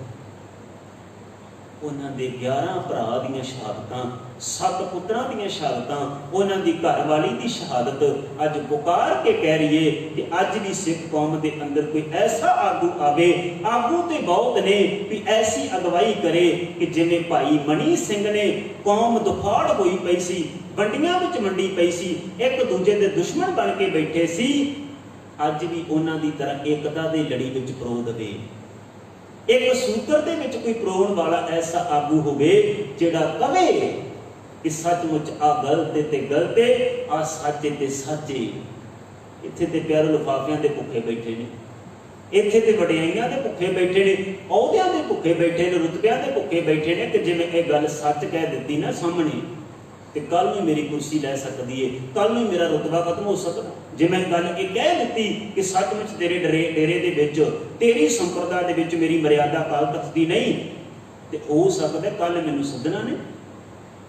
ਉਹਨਾਂ ਦੇ 11 ਭਰਾ ਦੀਆਂ ਸ਼ਹਾਦਤਾਂ, 7 ਪੁੱਤਰਾਂ ਦੀਆਂ ਸ਼ਹਾਦਤਾਂ, ਉਹਨਾਂ ਦੀ ਘਰਵਾਲੀ ਦੀ ਸ਼ਹਾਦਤ ਅੱਜ ਪੁਕਾਰ ਕੇ ਕਹਿ ਰਹੀਏ ਕਿ ਅੱਜ ਵੀ ਸਿੱਖ ਕੌਮ ਦੇ ਅੰਦਰ ਕੋਈ ਐਸਾ ਆਗੂ ਆਵੇ। ਆਗੂ ਤੇ ਬਹੁਤ ਨੇ ਵੀ ਐਸੀ ਅਗਵਾਈ ਕਰੇ ਕਿ ਜਿਵੇਂ ਭਾਈ ਮਨੀ ਸਿੰਘ ਨੇ, ਕੌਮ ਦੁਫਾੜ ਹੋਈ ਪਈ ਸੀ, ਵੰਡੀਆਂ ਵਿੱਚ ਵੰਡੀ ਪਈ ਸੀ, ਇੱਕ ਦੂਜੇ ਦੇ ਦੁਸ਼ਮਣ ਬਣ ਕੇ ਬੈਠੇ ਸੀ। ਅੱਜ ਵੀ ਉਹਨਾਂ ਦੀ ਤਰ੍ਹਾਂ ਏਕਤਾ ਦੇ ਲੜੀ ਵਿੱਚ ਪਰੋ ਦਵੇ। ਇੱਕ ਸੂਤਰ ਦੇ ਵਿੱਚ ਕੋਈ ਪਰੋਣ ਵਾਲਾ ਐਸਾ ਆਗੂ ਹੋਵੇ ਜਿਹੜਾ ਕਵੇ ਕਿ ਸੱਚਮੁੱਚ ਆ ਗਲਤ ਤੇ ਗਲਤ, ਆ ਸੱਚ ਤੇ ਸੱਚ। ਇੱਥੇ ਤੇ ਪਿਆਰੇ ਲਿਫਾਫਿਆਂ ਦੇ ਭੁੱਖੇ ਬੈਠੇ ਨੇ, ਇੱਥੇ ਤੇ ਵਡਿਆਈਆਂ ਦੇ ਭੁੱਖੇ ਬੈਠੇ ਨੇ, ਅਹੁਦਿਆਂ ਦੇ ਭੁੱਖੇ ਬੈਠੇ ਨੇ, ਰੁਤਬਿਆਂ ਦੇ ਭੁੱਖੇ ਬੈਠੇ ਨੇ ਕਿ ਜਿਵੇਂ ਇਹ ਗੱਲ ਸੱਚ ਕਹਿ ਦਿੱਤੀ ਨਾ ਸਾਹਮਣੇ ਤੇ ਕੱਲ ਨੂੰ ਮੇਰੀ ਕੁਰਸੀ ਲੈ ਸਕਦੀ ਏ, ਕੱਲ ਨੂੰ ਮੇਰਾ ਰੁਤਬਾ ਖਤਮ ਹੋ ਸਕਦਾ। ਜੇ ਮੈਂ ਗੱਲ ਇਹ ਕਹਿ ਦਿੱਤੀ ਕਿ ਸੱਚਮੁੱਚ ਤੇਰੇ ਡੇਰੇ ਦੇ ਵਿੱਚ, ਤੇਰੀ ਸੰਪਰਦਾ ਦੇ ਵਿੱਚ ਮੇਰੀ ਮਰਿਆਦਾ ਅਕਾਲ ਤਖਤ ਦੀ ਨਹੀਂ, ਤੇ ਹੋ ਸਕਦਾ ਕੱਲ ਮੈਨੂੰ ਸੱਦਣਾ ਨੇ,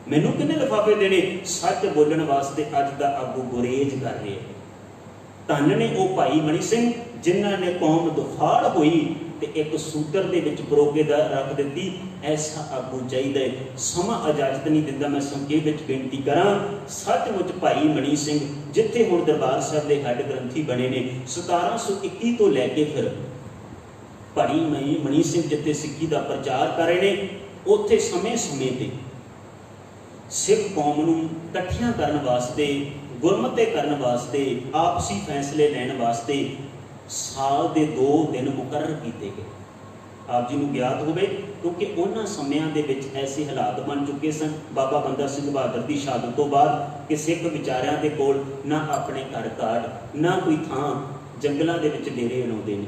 ਮੈਨੂੰ ਕਿੰਨੇ ਲਿਫਾਫੇ ਦੇਣੇ। ਸੱਚ ਬੋਲਣ ਵਾਸਤੇ ਅੱਜ ਦਾ ਆਗੂ ਗੁਰੇਜ਼ ਕਰ ਰਿਹਾ। ਧੰਨ ਨੇ ਉਹ ਭਾਈ ਮਨੀ ਸਿੰਘ ਜਿਨ੍ਹਾਂ ਨੇ ਕੌਮ ਦੁਫਾੜ ਹੋਈ ਤੇ ਇੱਕ ਸੂਤਰ ਦੇ ਵਿੱਚ ਪਰੋਗੇ ਦਾ ਰੱਖ ਦਿੱਤੀ। ਐਸਾ ਆਗੂ ਚਾਹੀਦਾ ਹੈ। ਸਮਾਂ ਇਜਾਜ਼ਤ ਨਹੀਂ ਦਿੰਦਾ, ਮੈਂ ਸੰਖੇਪ ਵਿੱਚ ਬੇਨਤੀ ਕਰਾਂ। ਸੱਚਮੁੱਚ ਭਾਈ ਮਨੀ ਸਿੰਘ ਜਿੱਥੇ ਹੁਣ ਦਰਬਾਰ ਸਾਹਿਬ ਦੇ ਹੈੱਡ ਗ੍ਰੰਥੀ ਬਣੇ ਨੇ, 1721 ਤੋਂ ਲੈ ਕੇ ਫਿਰ ਭਾਈ ਮਨੀ ਸਿੰਘ ਜਿੱਥੇ ਸਿੱਖੀ ਦਾ ਪ੍ਰਚਾਰ ਕਰ ਰਹੇ ਨੇ, ਉੱਥੇ ਸਮੇਂ-ਸਮੇਂ ਤੇ ਸਿੱਖ ਕੌਮ ਨੂੰ ਇਕੱਠੀਆਂ ਕਰਨ ਵਾਸਤੇ, ਗੁਰਮਤਿ ਕਰਨ ਵਾਸਤੇ, ਆਪਸੀ ਫੈਸਲੇ ਲੈਣ ਵਾਸਤੇ ਸਾਲ ਦੇ 2 ਦਿਨ ਮੁਕਰਰ ਕੀਤੇ ਗਏ। ਆਪ ਜੀ ਨੂੰ ਗਿਆਤ ਹੋਵੇ ਕਿਉਂਕਿ ਉਹਨਾਂ ਸਮਿਆਂ ਦੇ ਵਿੱਚ ਐਸੇ ਹਾਲਾਤ ਬਣ ਚੁੱਕੇ ਸਨ ਬਾਬਾ ਬੰਦਾ ਸਿੰਘ ਬਹਾਦਰ ਦੀ ਸ਼ਹਾਦਤ ਤੋਂ ਬਾਅਦ ਕਿ ਸਿੱਖ ਵਿਚਾਰਿਆਂ ਦੇ ਕੋਲ ਨਾ ਆਪਣੇ ਘਰ ਘਾਟ, ਨਾ ਕੋਈ ਥਾਂ, ਜੰਗਲਾਂ ਦੇ ਵਿੱਚ ਡੇਰੇ ਬਣਾਉਂਦੇ ਨੇ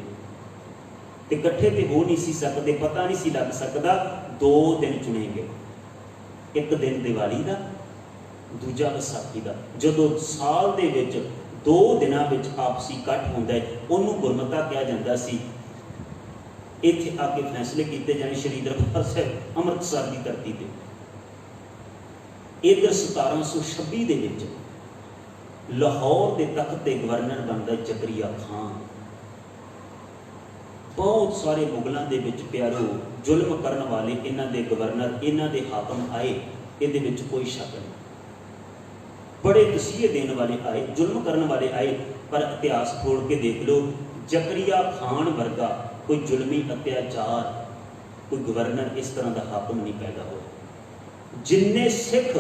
ਤੇ ਇਕੱਠੇ ਤੇ ਹੋ ਨਹੀਂ ਸੀ ਸਕਦੇ, ਪਤਾ ਨਹੀਂ ਸੀ ਲੱਗ ਸਕਦਾ। 2 ਦਿਨ ਚੁਣੇ ਗਏ, ਇੱਕ ਦਿਨ ਦੀਵਾਲੀ ਦਾ, ਦੂਜਾ ਵਿਸਾਖੀ ਦਾ। ਜਦੋਂ ਸਾਲ ਦੇ ਵਿੱਚ 2 ਦਿਨਾਂ ਵਿੱਚ ਆਪਸੀ ਇਕੱਠ ਹੁੰਦਾ ਹੈ, ਉਹਨੂੰ ਗੁਰਮਤਾ ਕਿਹਾ ਜਾਂਦਾ ਸੀ। ਇੱਥੇ ਆ ਕੇ ਫੈਸਲੇ ਕੀਤੇ ਜਾਣੇ ਸ਼੍ਰੀ ਦਰਬਾਰ ਸਾਹਿਬ ਅੰਮ੍ਰਿਤਸਰ ਦੀ ਧਰਤੀ ਤੇ। ਇਧਰ 1726 ਦੇ ਵਿੱਚ ਲਾਹੌਰ ਦੇ ਤਖਤ ਤੇ ਗਵਰਨਰ ਬਣਦਾ ਜ਼ਕਰੀਆ ਖਾਨ। ਬਹੁਤ ਸਾਰੇ ਮੁਗਲਾਂ ਦੇ ਵਿੱਚ ਪਿਆਰੋ ਜ਼ੁਲਮ ਕਰਨ ਵਾਲੇ ਇਹਨਾਂ ਦੇ ਗਵਰਨਰ, ਇਹਨਾਂ ਦੇ ਹਾਕਮ ਆਏ, ਇਹਦੇ ਵਿੱਚ ਕੋਈ ਸ਼ੱਕ ਨਹੀਂ। ਬੜੇ ਤਸੀਹੇ ਦੇਣ ਵਾਲੇ ਆਏ, ਜ਼ੁਲਮ ਕਰਨ ਵਾਲੇ ਆਏ, ਪਰ ਇਤਿਹਾਸ ਖੋਲ ਕੇ ਦੇਖ ਲਓ, ਜ਼ਕਰੀਆ ਖਾਨ ਵਰਗਾ ਕੋਈ ਜ਼ੁਲਮੀ ਅਤਿਆਚਾਰ, ਕੋਈ ਗਵਰਨਰ ਇਸ ਤਰ੍ਹਾਂ ਦਾ ਹਾਕਮ ਨਹੀਂ ਪੈਦਾ ਹੋਇਆ। ਜਿੰਨੇ ਸਿੱਖ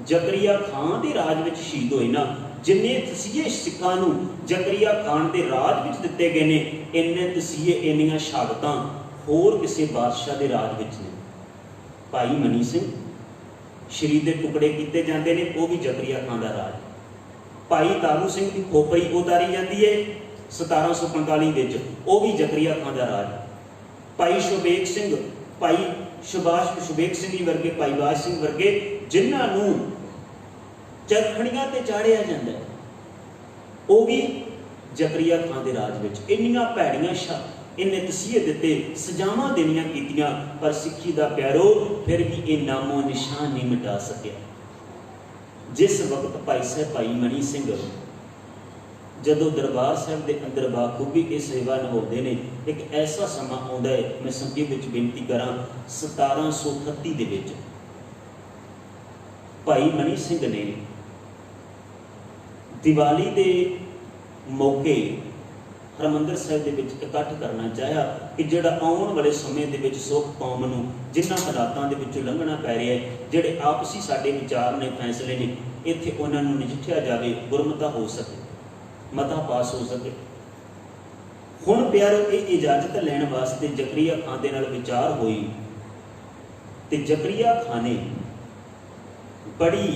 ਜ਼ਕਰੀਆ ਖਾਨ ਦੇ ਰਾਜ ਵਿੱਚ ਸ਼ਹੀਦ ਹੋਏ ਨਾ, जिन्ने तसीहे सिखां नूं जकरिया खान के राज विच दिते गए ने, इन्ने तसीहे इन्नियां शहादतां होर किसी बादशाह के राज विच ने। भाई मनी सिंह शरीर के टुकड़े किए जाते हैं, वह भी जकरिया खान का राज। भाई तारू सिंह की खोपड़ी उतारी जाती है 1745 में, वह भी जकरिया खान का राज। भाई शुबेग सिंह, भाई शुबेग सिंह जी वर्गे, भाई बाज सिंह वर्गे, जिन्होंने चरखड़ियां ते चाढ़िया जाता है, वह भी जकरिया खान के राज में। इन्नियां भैड़ियां इन्हें तसीहे दिते, सजावां देनियां कीतियां, पर सिक्खी दा प्यारो फिर भी ये नामो निशान नहीं मिटा सकिया। जिस वक्त भाई साहब भाई मनी सिंह जदों दरबार साहब के अंदर बाखूबी ये सेवा निभाते हैं, एक ऐसा समा आता है, मैं संगीत विच बेनती करा 1738 दे विच भाई मनी सिंह ने दिवाली के मौके हरमंदिर साहिब दे विच इकट्ठ करना चाहा कि जिहड़ा आउण वाले समय दे विच सुख कौम नूं जिन्हां हालातां दे विचों लंघना पै रहा है, जिहड़े आपसी साडे विचार ने फैसले ने, इत्थे उन्हां नूं नजिठिया जावे, गुरमता हो सके, मता पास हो सके। हुण प्यारो ये इजाजत लैण वास्ते जकरिया खान दे नाल विचार होई ते जकरिया खान ने बड़ी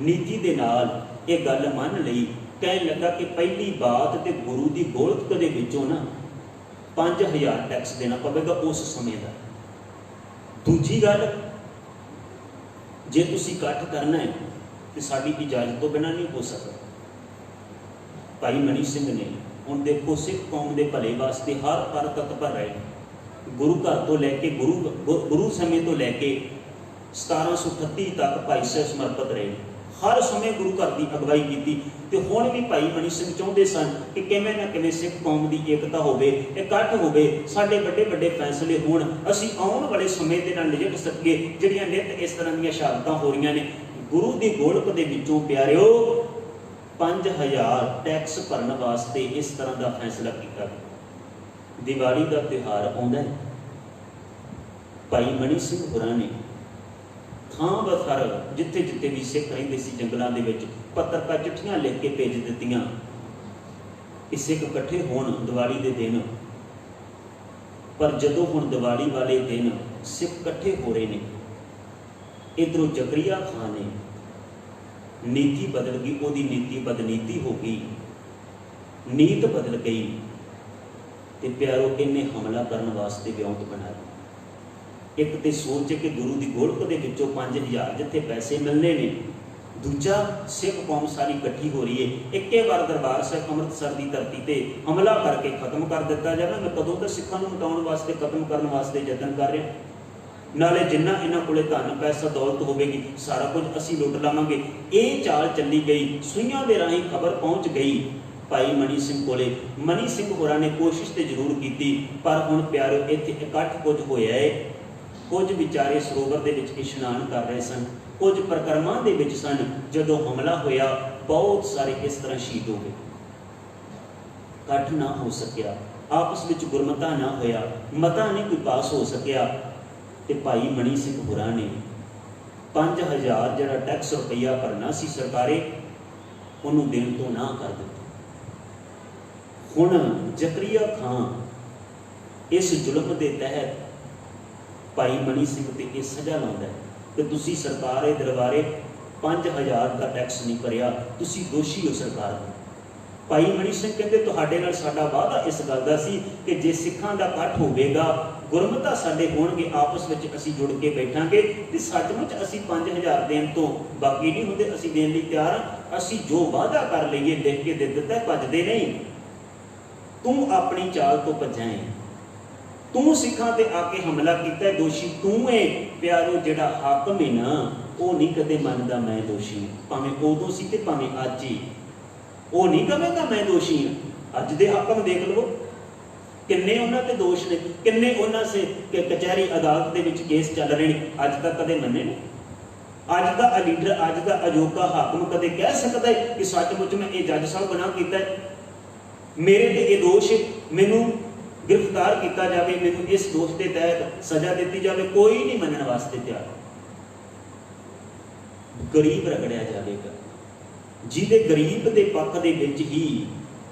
नीति दे नाल ये गल मान लई। कहने लगा कि पहली बात तो गुरु की गोलक के विचों ना 5000 टैक्स देना पवेगा उस समय का। दूजी गल, जे तुसी इकट्ठ करना है तो साड़ी इजाजत तो बिना नहीं हो सकता। भाई मनी सिंह ने हुण देखो सिख कौम के भले वास्ते हर तत्पर रहे, गुरु घर तो लैके गुरु समय तो लैके 1738 तक भाई साहब समर्पित रहे, हर समय गुरु घर की अगवाई की। तो हुण भी भाई मनी सिंह चाहते सन कि किवें ना किवें सिख कौम की एकता होवे, इकट्ठ होवे, साडे बड़े बड़े फैसले होण, असीं आउण वाले समय दे नाल नजिठ सकीए, जिहड़ियां नित इस तरह दीयां शहादतां हो रहीआं ने। गुरु की गोलक दे विचों प्यारिओ 5000 टैक्स भरन वास्ते इस तरह का फैसला किया। दिवाली का त्यौहार आउंदा है, भाई मनी सिंह होरां ने थां बथर जिथे जिथे भी सिख रहिंदे सी जंगलों के विच पत्रकार चिट्ठियां लिख के भेज दित्तियां कि सिख इकट्ठे होण दिवाली के दिन। पर जदों हुण दिवाली वाले दिन सिख इकट्ठे हो रहे हैं, इधरों जकरिया खान ने नीति बदल गई, वो नीति बदनीति हो गई, नीत बदल गई, तो प्यारो इन्हें हमला करने वास्ते व्योंत बनाया। एक तो सोच है कि गुरु की गोलक के विचों 5000 जिथे पैसे मिलने ने, दूजा सिख कौम सारी इकट्ठी हो रही है, एक बार दरबार साहब अमृतसर की धरती पर हमला करके खत्म कर दिता जाए। मैं कदों तो सिखों को मिटाने वास्ते खत्म करने वास्ते यतन कर रहा, नाले जिन्ना इन्हों को धन पैसा दौलत होगी सारा कुछ असी लुट लवांगे। ये चाल चली गई, सुइयां दे राही खबर पहुँच गई भाई मनी सिंह कोले। मनी सिंह होरां ने कोशिश तो जरूर की, पर हुण प्यारो इत्थे इकट्ठ कुछ होया है। कुछ विचारे सरोवर के विच इशनान कर रहे सन, कुछ परिक्रमा के विच सन, जदों हमला होया बहुत सारे इस तरह शहीद हो गए। इकट्ठ ना हो सकिया, आपस में गुरमता ना होया, मता नहीं कोई पास हो सकिया, तो भाई मनी सिंह होरां ने 5000 जिहड़ा टैक्स रुपया भरना सी सरकारे, उन्होंने देण तो ना कर दिता। हुण जकरिया खान इस जुल्म के तहत भाई मनी सिंह ते यह सजा लाउंदा है कि तुसी सरकार दे दरबारे 5000 का टैक्स नहीं भरिया, तुसी दोषी हो सरकार दे। भाई मनी सिंह कहते तुहाडे नाल साडा वादा इस गल दा सी कि जे सिखां दा इकट्ठ होवेगा, गुरमता साडे होणगे, आपस में असीं जुड़ के बैठांगे, ते सचमुच असीं 5000 देण तो बाकी नहीं हुंदे, असीं देण लई तैयार हां। असीं जो वादा कर लईए लिख के दे दित्ता, भजदे नहीं। तू अपनी चाल तो भजाए, तू सिखां ते आके हमला किया, दोषी तू है प्यारो। जिहड़ा हाकम है ना, वो नहीं कदे मनदा मैं दोषी, भावें उदों सी ते भावें अज ही, वो नहीं कहेगा मैं दोषी हाँ। अज दे हाकम देख लो किन्ने उन्हां ते दोष ने, किन्ने उन्हां से कचहरी अदालत दे विच केस चल रहे हैं, अज तक कदे मन्ने ने। अज का लीडर, अज का अजोका हाकम कदे कह सकता है कि सचमुच मैं ये जज साहब गुनाह किया है, मेरे ते ये दोष है, मैनू गिरफ्तार किया जाए, मैनू इस दोष के तहत सजा दी जाए। कोई नहीं मनने वास्ते तैयार, गरीब रगड़िया जाएगा। ਜਿਹਦੇ ਗਰੀਬ ਦੇ ਪੱਖ ਦੇ ਵਿੱਚ ਹੀ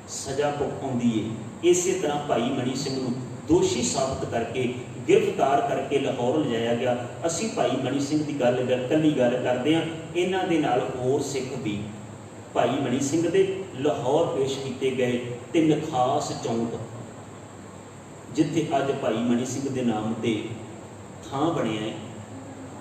ਸਜ਼ਾ ਭੁਗਤਾਉਂਦੀ ਹੈ। ਇਸੇ ਤਰ੍ਹਾਂ ਭਾਈ ਮਨੀ ਸਿੰਘ ਨੂੰ ਦੋਸ਼ੀ ਸਾਬਤ ਕਰਕੇ गिरफ्तार करके लाहौर लिजाया गया। असी भाई मनी सिंह की कल्ली गल करते हैं, इन्हां दे नाल होर सिख भी भाई मनी सिंह दे लाहौर पेश किए गए। तो नखास चौंक जिथे अज भाई मनी सिंह के नाम से थां बनिया है,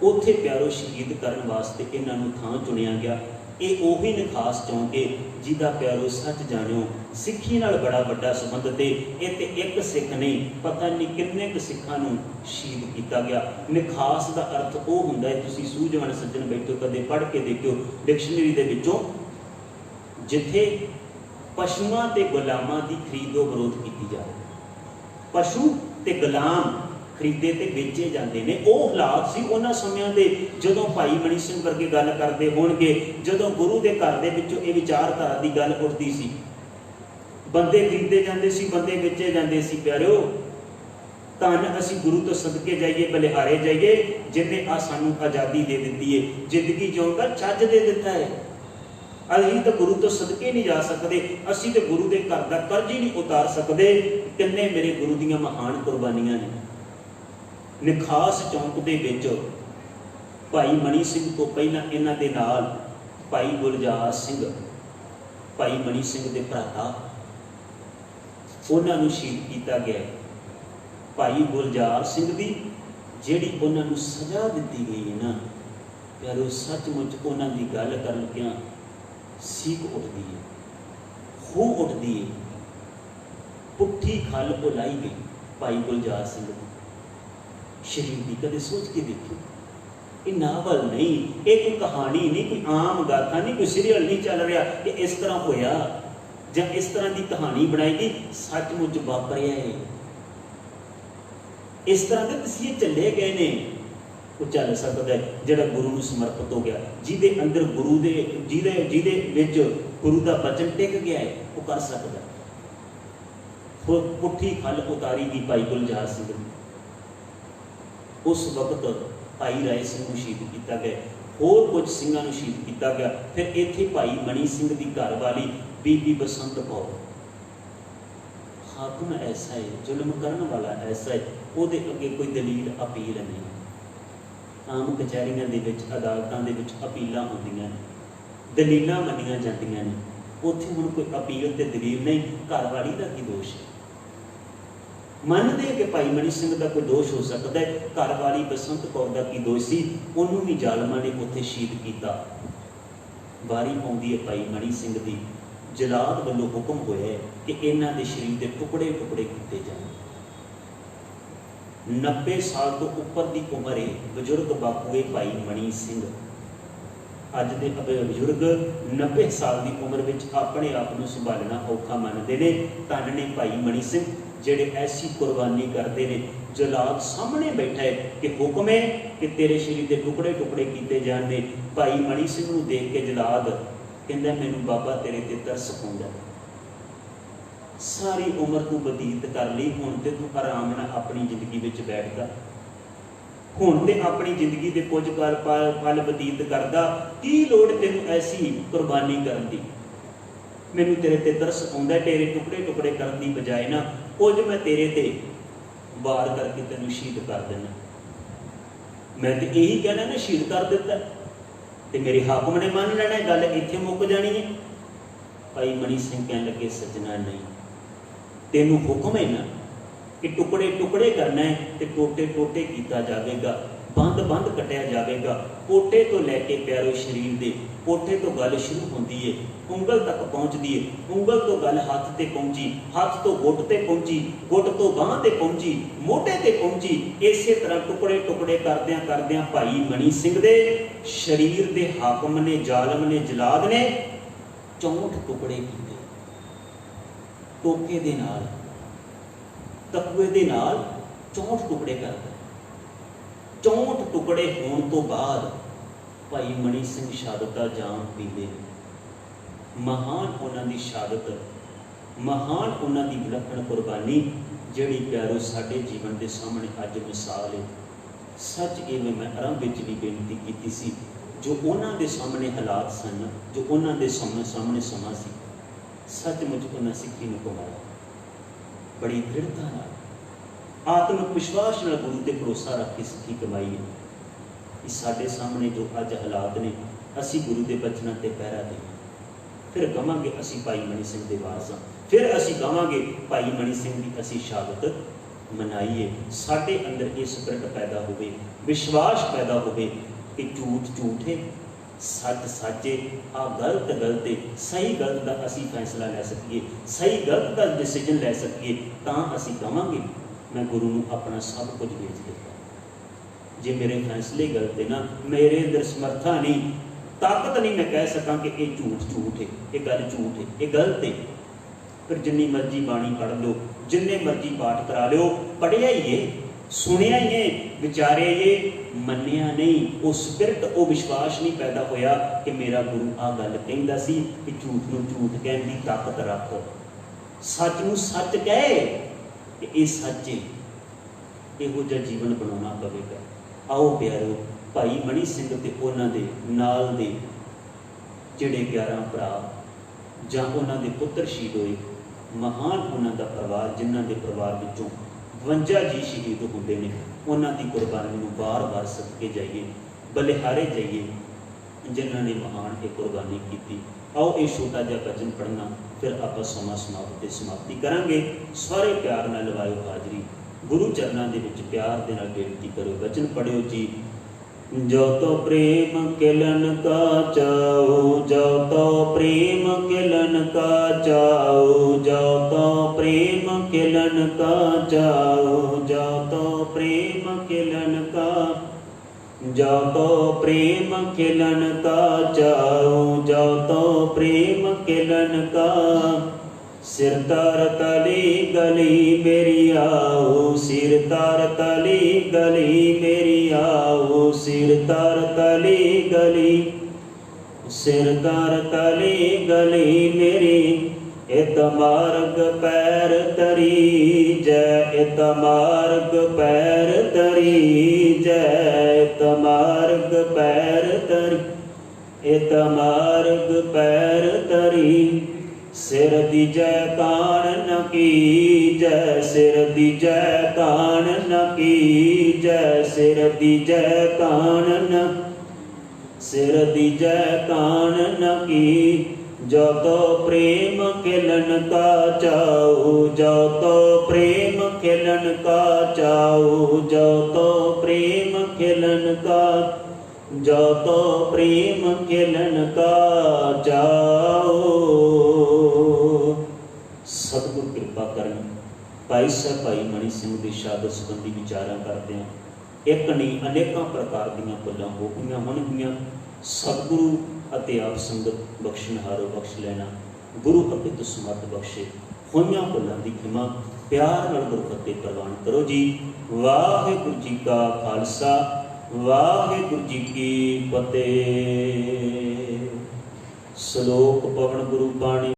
उत्थे प्यारो शहीद करने वास्ते इन्हां नूं थां चुनिया गया। ये उही नखास चौंक है जिहदा प्यारो सच जाणियो सिੱਖੀ नाल बड़ा वड्डा संबंध ते ਇਹ ਤੇ एक सिख नहीं पता नहीं किन्ने क सिखां नूं शहीद किया गया। नखास का अर्थ वो हुंदा है, तुसीं सूझवान सज्जन बैठो कदे पढ़ के देखियो डिक्शनरी दे विचों, जिथे पशुआं ते गुलामां दी खरीदो फरोख्त की जाए। पशु ते गुलाम खरीदे ते बेचे जाते हैं। वो हालात सी उन्हां समयां दे जदों भाई मनी सिंह वर्गे गल करते होणगे, जदों गुरु के घर दे विचों ये विचारधारा की गल उठदी सी। बंदे खरीदे जाते सी, बंदे बेचे जाते सी। प्यारिओ धन असीं गुरु तो सदके जाइए, बलिहारे जाइए जिन्हें आ सानूं आज़ादी दे दी है, जिंदगी जीउण दा छज दे दिता है। असीं तो गुरु तो सदके नहीं जा सकते, असीं तो गुरु के घर का कर्ज ही नहीं उतार सकते। किन्ने मेरे गुरु दीयां महान कुर्बानियां ने। नखास चौंक दे विच भाई मनी सिंह तो पहला इन्हां दे नाल भाई गुलजार सिंह, भाई मनी सिंह दे भराता, उन्हां नूं शहीद किया गया। भाई गुलजार सिंह दी जिहड़ी उन्हां नूं सज़ा दित्ती गई है ना, प्यारो सचमुच उन्हां दी गल कर लगियां सीख उठदी है, खूह उठदी है। पुट्ठी खल उलाई गई भाई गुलजार सिंह दी शरीर की। कदे सोच के देखो, ये नावल नहीं, ये कोई कहानी नहीं, कोई आम गाथा नहीं, कोई सीरियल नहीं चल रहा कि इस तरह होया या इस तरह की कहानी बनाएगी। सचमुच वापरिया है, इस तरह के तसीहे चले गए ने। वो चल सकता है जिहड़ा गुरु नूं समर्पित हो गया, जिहदे अंदर गुरु दे जिहदे विच गुरु का वचन टिक गया है, वो कर सकता है। पुट्ठी खल उतारी गई भाई गुलजार सिंह ने। उस वक्त भाई राय सिंह को शहीद किया गया, होर कुछ सिंघां नूं शहीद किया गया। फिर इत्थे भाई मनी सिंह की घरवाली बीबी बसंत कौर। हाकम ऐसा है, जुल्म करने वाला ऐसा है, उहदे अगे कोई दलील अपील नहीं। आम कचहरियां दे विच अदालतां दे विच अपीलां होंदियां ने, दलीलां मन्नियां जांदियां ने। उत्थे हुण कोई अपील ते दलील नहीं, घरवाली दा की दोष है। मनते कि भाई मनी सिंह का कोई दोष हो सकता है, घरवाली बसंत कौर का की दोष सी, उन्होंने भी जालमां ने उत्थे शहीद किया। वारी आउंदी है भाई मनी सिंह की, जलाद वालों हुक्म होया है कि इन्हां दे शरीर के टुकड़े टुकड़े किए जाए। 90 साल तो उपर की उम्र है बजुर्ग बापू है भाई मनी सिंह। अज के बजुर्ग 90 साल की उम्र में अपने आप को संभालना औखा मानते हैं। धन ने भाई मनी सिंह जेड़े ऐसी कुर्बानी करते हैं। जलाद सामने बैठा है कि हुक्म है कि तेरे शरीर के टुकड़े टुकड़े किए जाने। भाई मनी सिंह को देख के जलाद कहता मैनू बाबा तेरे ते तरस आउंदा, सारी उम्र तू बतीत कर ली, हुण ते तू आराम नाल अपनी जिंदगी विच बैठदा, हुण ते अपनी जिंदगी के कुछ पल बतीत करदा, की लोड़ तेनू ऐसी कुर्बानी करन दी। मैनू तेरे ते तरस आउंदा, तेरे टुकड़े टुकड़े करन दी बजाय ना कुछ मैं तेरे ते वार करके तेनू शहीद कर देना। मैं तो यही कहना ना शहीद कर दिता ते मेरे हाकम ने मान लेना, गल इत्थे मुक जानी है। भाई मनी सिंह कहन लगे सजना नहीं, तेनू हुक्म है ना कि टुकड़े टुकड़े करना है तो टोटे टोटे किया जाएगा, बंद बंद कटिया जाएगा। पोटे तो लैके प्यारो शरीर के पोटे तो गल शुरू होती है, उंगल तक पहुँचती है, उंगल तो गल हाथ ते पहुँची, हाथ तो गुट ते पहुँची, गुट तो बांह ते पहुँची, मोटे ते पहुँची। इसे तरह टुकड़े टुकड़े करदियां करदियां भाई मनी सिंह दे शरीर के हाकम ने, जालम ने, जलाद ने 64 टुकड़े किए। टोके दे नाल, तकुए दे नाल 64 टुकड़े कर दिए। 64 टुकड़े होने तो बाद भाई मनी सिंह शहादत का जाम पींदे। महान उन्होंने शहादत, महान उन्होंने विलक्षण कुर्बानी जिहड़ी प्यारो साडे जीवन के सामने अज मिसाल है। सच इवें मैं आरंभ विच भी बेनती की सी, ਜੋ ਉਹਨਾਂ ਦੇ ਸਾਹਮਣੇ ਹਾਲਾਤ ਸਨ, ਜੋ ਉਹਨਾਂ ਦੇ ਸਾਹਮਣੇ ਸਮਾਂ ਸੀ, ਸੱਚਮੁੱਚ ਉਹਨਾਂ ਸਿੱਖੀ ਨੂੰ ਕਮਾਇਆ। ਬੜੀ ਦ੍ਰਿੜਤਾ ਨਾਲ, ਆਤਮਿਕ ਵਿਸ਼ਵਾਸ ਨਾਲ ਗੁਰੂ ਤੇ ਭਰੋਸਾ ਰੱਖ ਕੇ ਸਿੱਖੀ ਕਮਾਈ ਹੈ। ਕਿ ਸਾਡੇ ਸਾਹਮਣੇ ਜੋ ਅੱਜ ਹਾਲਾਤ ਨੇ, ਅਸੀਂ ਗੁਰੂ ਦੇ ਬਚਨਾਂ ਤੇ ਪਹਿਰਾ ਦੇਈਏ। ਫਿਰ ਕਹਾਂਗੇ ਅਸੀਂ ਭਾਈ ਮਨੀ ਸਿੰਘ ਦੇ ਵਾਰਸ ਹਾਂ। ਫਿਰ ਅਸੀਂ ਕਹਾਂਗੇ ਭਾਈ ਮਨੀ ਸਿੰਘ ਦੀ ਅਸੀਂ ਸ਼ਹਾਦਤ ਮਨਾਈਏ। ਸਾਡੇ ਅੰਦਰ ਇਹ ਸਪਿਰਟ ਪੈਦਾ ਹੋਵੇ, ਵਿਸ਼ਵਾਸ ਪੈਦਾ ਹੋਵੇ ਕਿ ਝੂਠ ਝੂਠ ਹੈ, ਸੱਚ ਸੱਚ ਹੈ, ਆਹ ਗਲਤ ਗਲਤ ਹੈ, ਸਹੀ ਗਲਤ ਦਾ ਅਸੀਂ ਫੈਸਲਾ ਲੈ ਸਕੀਏ, ਸਹੀ ਗਲਤ ਦਾ ਡਿਸੀਜਨ ਲੈ ਸਕੀਏ। ਤਾਂ ਅਸੀਂ ਕਹਾਂਗੇ ਮੈਂ ਗੁਰੂ ਨੂੰ ਆਪਣਾ ਸਭ ਕੁਝ ਵੇਚ ਦਿੱਤਾ। ਜੇ ਮੇਰੇ ਫੈਸਲੇ ਗਲਤ ਹੈ ਨਾ, ਮੇਰੇ ਅੰਦਰ ਸਮਰਥਾ ਨਹੀਂ, ਤਾਕਤ ਨਹੀਂ, ਮੈਂ ਕਹਿ ਸਕਾਂ ਕਿ ਇਹ ਝੂਠ ਹੈ, ਇਹ ਗੱਲ ਝੂਠ ਹੈ, ਇਹ ਗਲਤ ਹੈ। ਫਿਰ ਜਿੰਨੀ ਮਰਜ਼ੀ ਬਾਣੀ ਪੜ੍ਹ ਲਓ, ਜਿੰਨੇ ਮਰਜ਼ੀ ਪਾਠ ਕਰਾ ਲਿਓ, ਪੜ੍ਹਿਆ ਹੀ ਹੈ, ਸੁਣਿਆ ਹੀ ਹੈ, ਵਿਚਾਰਿਆ ਹੀ, ਮੰਨਿਆ ਨਹੀਂ। ਉਹ ਸਪਿਰਟ, ਉਹ ਵਿਸ਼ਵਾਸ ਨਹੀਂ ਪੈਦਾ ਹੋਇਆ ਕਿ ਮੇਰਾ ਗੁਰੂ ਆਹ ਗੱਲ ਕਹਿੰਦਾ ਸੀ ਕਿ ਝੂਠ ਨੂੰ ਝੂਠ ਕਹਿਣ ਦੀ ਤਾਕਤ ਰੱਖ, ਸੱਚ ਨੂੰ ਸੱਚ ਕਹਿ ਕਿ ਇਹ ਸੱਚ ਹੈ। ਇਹੋ ਜਿਹਾ ਜੀਵਨ ਬਣਾਉਣਾ ਪਵੇਗਾ। ਆਓ ਪਿਆਰੋ, ਭਾਈ ਮਨੀ ਸਿੰਘ ਤੇ ਉਹਨਾਂ ਦੇ ਨਾਲ ਦੇ ਜਿਹੜੇ 11 ਭਰਾ ਜਾਂ ਉਹਨਾਂ ਦੇ ਪੁੱਤਰ ਸ਼ਹੀਦ ਹੋਏ, ਮਹਾਨ ਉਹਨਾਂ ਦਾ ਪਰਿਵਾਰ, ਜਿਨ੍ਹਾਂ ਦੇ ਪਰਿਵਾਰ ਵਿੱਚੋਂ 52 ਜੀ ਸ਼ਹੀਦ ਹੁੰਦੇ ਨੇ, ਉਹਨਾਂ ਦੀ ਕੁਰਬਾਨੀ ਨੂੰ ਵਾਰ-ਵਾਰ ਸਦਕੇ ਜਾਈਏ, ਬਲਿਹਾਰੇ ਜਾਈਏ, ਜਿਨ੍ਹਾਂ ਨੇ ਮਹਾਨ ਇਹ ਕੁਰਬਾਨੀ ਕੀਤੀ। ਆਓ ਇਹ ਛੋਟਾ ਜਿਹਾ ਭਜਨ ਪੜ੍ਹਨਾ, ਫਿਰ ਆਪਾਂ ਸਮਾਂ ਸਮਾਪਤ ਤੇ ਸਮਾਪਤੀ ਕਰਾਂਗੇ। ਸਾਰੇ ਪਿਆਰ ਨਾਲ ਲਵਾਇਓ ਹਾਜ਼ਰੀ, ਗੁਰੂ ਚਰਨਾਂ ਦੇ ਵਿੱਚ ਪਿਆਰ ਦੇ ਨਾਲ ਬੇਨਤੀ ਕਰੋ, ਵਚਨ ਪੜ੍ਹਿਓ ਜੀ। ਜੋ ਤੋ ਪ੍ਰੇਮ ਕਿਲਨ ਕਾ ਚਾਉ, ਜੋ ਤੋ ਪ੍ਰੇਮ ਕਿਲਨ ਕਾ ਚਾਉ, ਜੋ ਤੋ ਪ੍ਰੇਮ ਕਿਲਨ ਕਾ ਚਾਉ, ਜੋ ਤੋ ਪ੍ਰੇਮ ਕਿਲਨ ਕਾ, ਜੋ ਤੋ ਪ੍ਰੇਮ ਕਿਲਨ ਕਾ ਚਾਉ, ਜੋ ਤੋ ਪ੍ਰੇਮ ਕਿਲਨ ਕਾ। ਸਿਰ ਤਰ ਤਲੀ ਗਲੀ ਮੇਰੀ ਆਓ, ਸਿਰ ਤਰ ਤਲੀ ਗਲੀ ਮੇਰੀ ਆਓ, ਸਿਰ ਤਰ ਤਲੀ ਗਲੀ, ਸਿਰ ਤਰ ਤਲੀ ਗਲੀ ਮੇਰੀ। ਇਤ ਮਾਰਗ ਪੈਰ ਤਰੀ ਜੈ, ਇਤ ਮਾਰਗ ਪੈਰ ਤਰੀ ਜੈ, ਇਤ ਮਾਰਗ ਪੈਰ ਤਰੀ, ਇਤ ਮਾਰਗ ਪੈਰ ਤਰੀ। ਸਿਰ ਦੀ ਜੈ ਕਾਣ ਨ ਕੀਜੈ, ਸਿਰ ਦੀ ਜੈ ਕਾਣ ਨ ਕੀਜੈ, ਸਿਰ ਦੀ ਜੈ ਕਾਣ ਨ, ਸਿਰ ਦੀ ਜੈ ਕਾਣ ਨ ਕੀ। ਜੋ ਤੋ ਪ੍ਰੇਮ ਕਿਲਨ ਕਾ ਚਾਉ, ਜੋ ਤੋ ਪ੍ਰੇਮ ਕਿਲਨ ਕਾ ਚਾਉ, ਜੋ ਤੋ ਪ੍ਰੇਮ ਕਿਲਨ ਕਾ, ਜੋ ਤੋ ਪ੍ਰੇਮ ਕਿਲਨ ਕਾ ਚਾਉ। ਸਤਿਗੁਰ ਕਿਰਪਾ ਕਰਨ। ਭਾਈ ਸਾਹਿਬ ਭਾਈ ਮਨੀ ਸਿੰਘ ਦੀ ਸ਼ਹਾਦਤ ਸੰਬੰਧੀ ਵਿਚਾਰਾਂ ਕਰਦੇ ਹਾਂ। ਇੱਕ ਨਹੀਂ, ਅਨੇਕਾਂ ਪ੍ਰਕਾਰ ਦੀਆਂ ਭੁੱਲਾਂ ਹੋ ਗਈਆਂ ਹੋਣਗੀਆਂ। ਸਤਿਗੁਰੂ ਅਤੇ ਆਪ ਸੰਗਤ ਬਖਸ਼ਣਹਾਰੋ ਬਖਸ਼ ਲੈਣਾ, ਗੁਰੂ ਅਪਿਤ ਸਮਰਥ ਬਖਸ਼ੇ। ਹੋਈਆਂ ਭੁੱਲਾਂ ਦੀ ਖਿਮਾ ਪਿਆਰ ਨਾਲ ਗੁਰਫਤਿਹ ਪ੍ਰਵਾਨ ਕਰੋ ਜੀ। ਵਾਹਿਗੁਰੂ ਜੀ ਕਾ ਖਾਲਸਾ, ਵਾਹਿਗੁਰੂ ਜੀ ਕੀ ਫਤਿਹ। ਸ਼ਲੋਕ ਪਵਨ ਗੁਰੂ ਬਾਣੀ।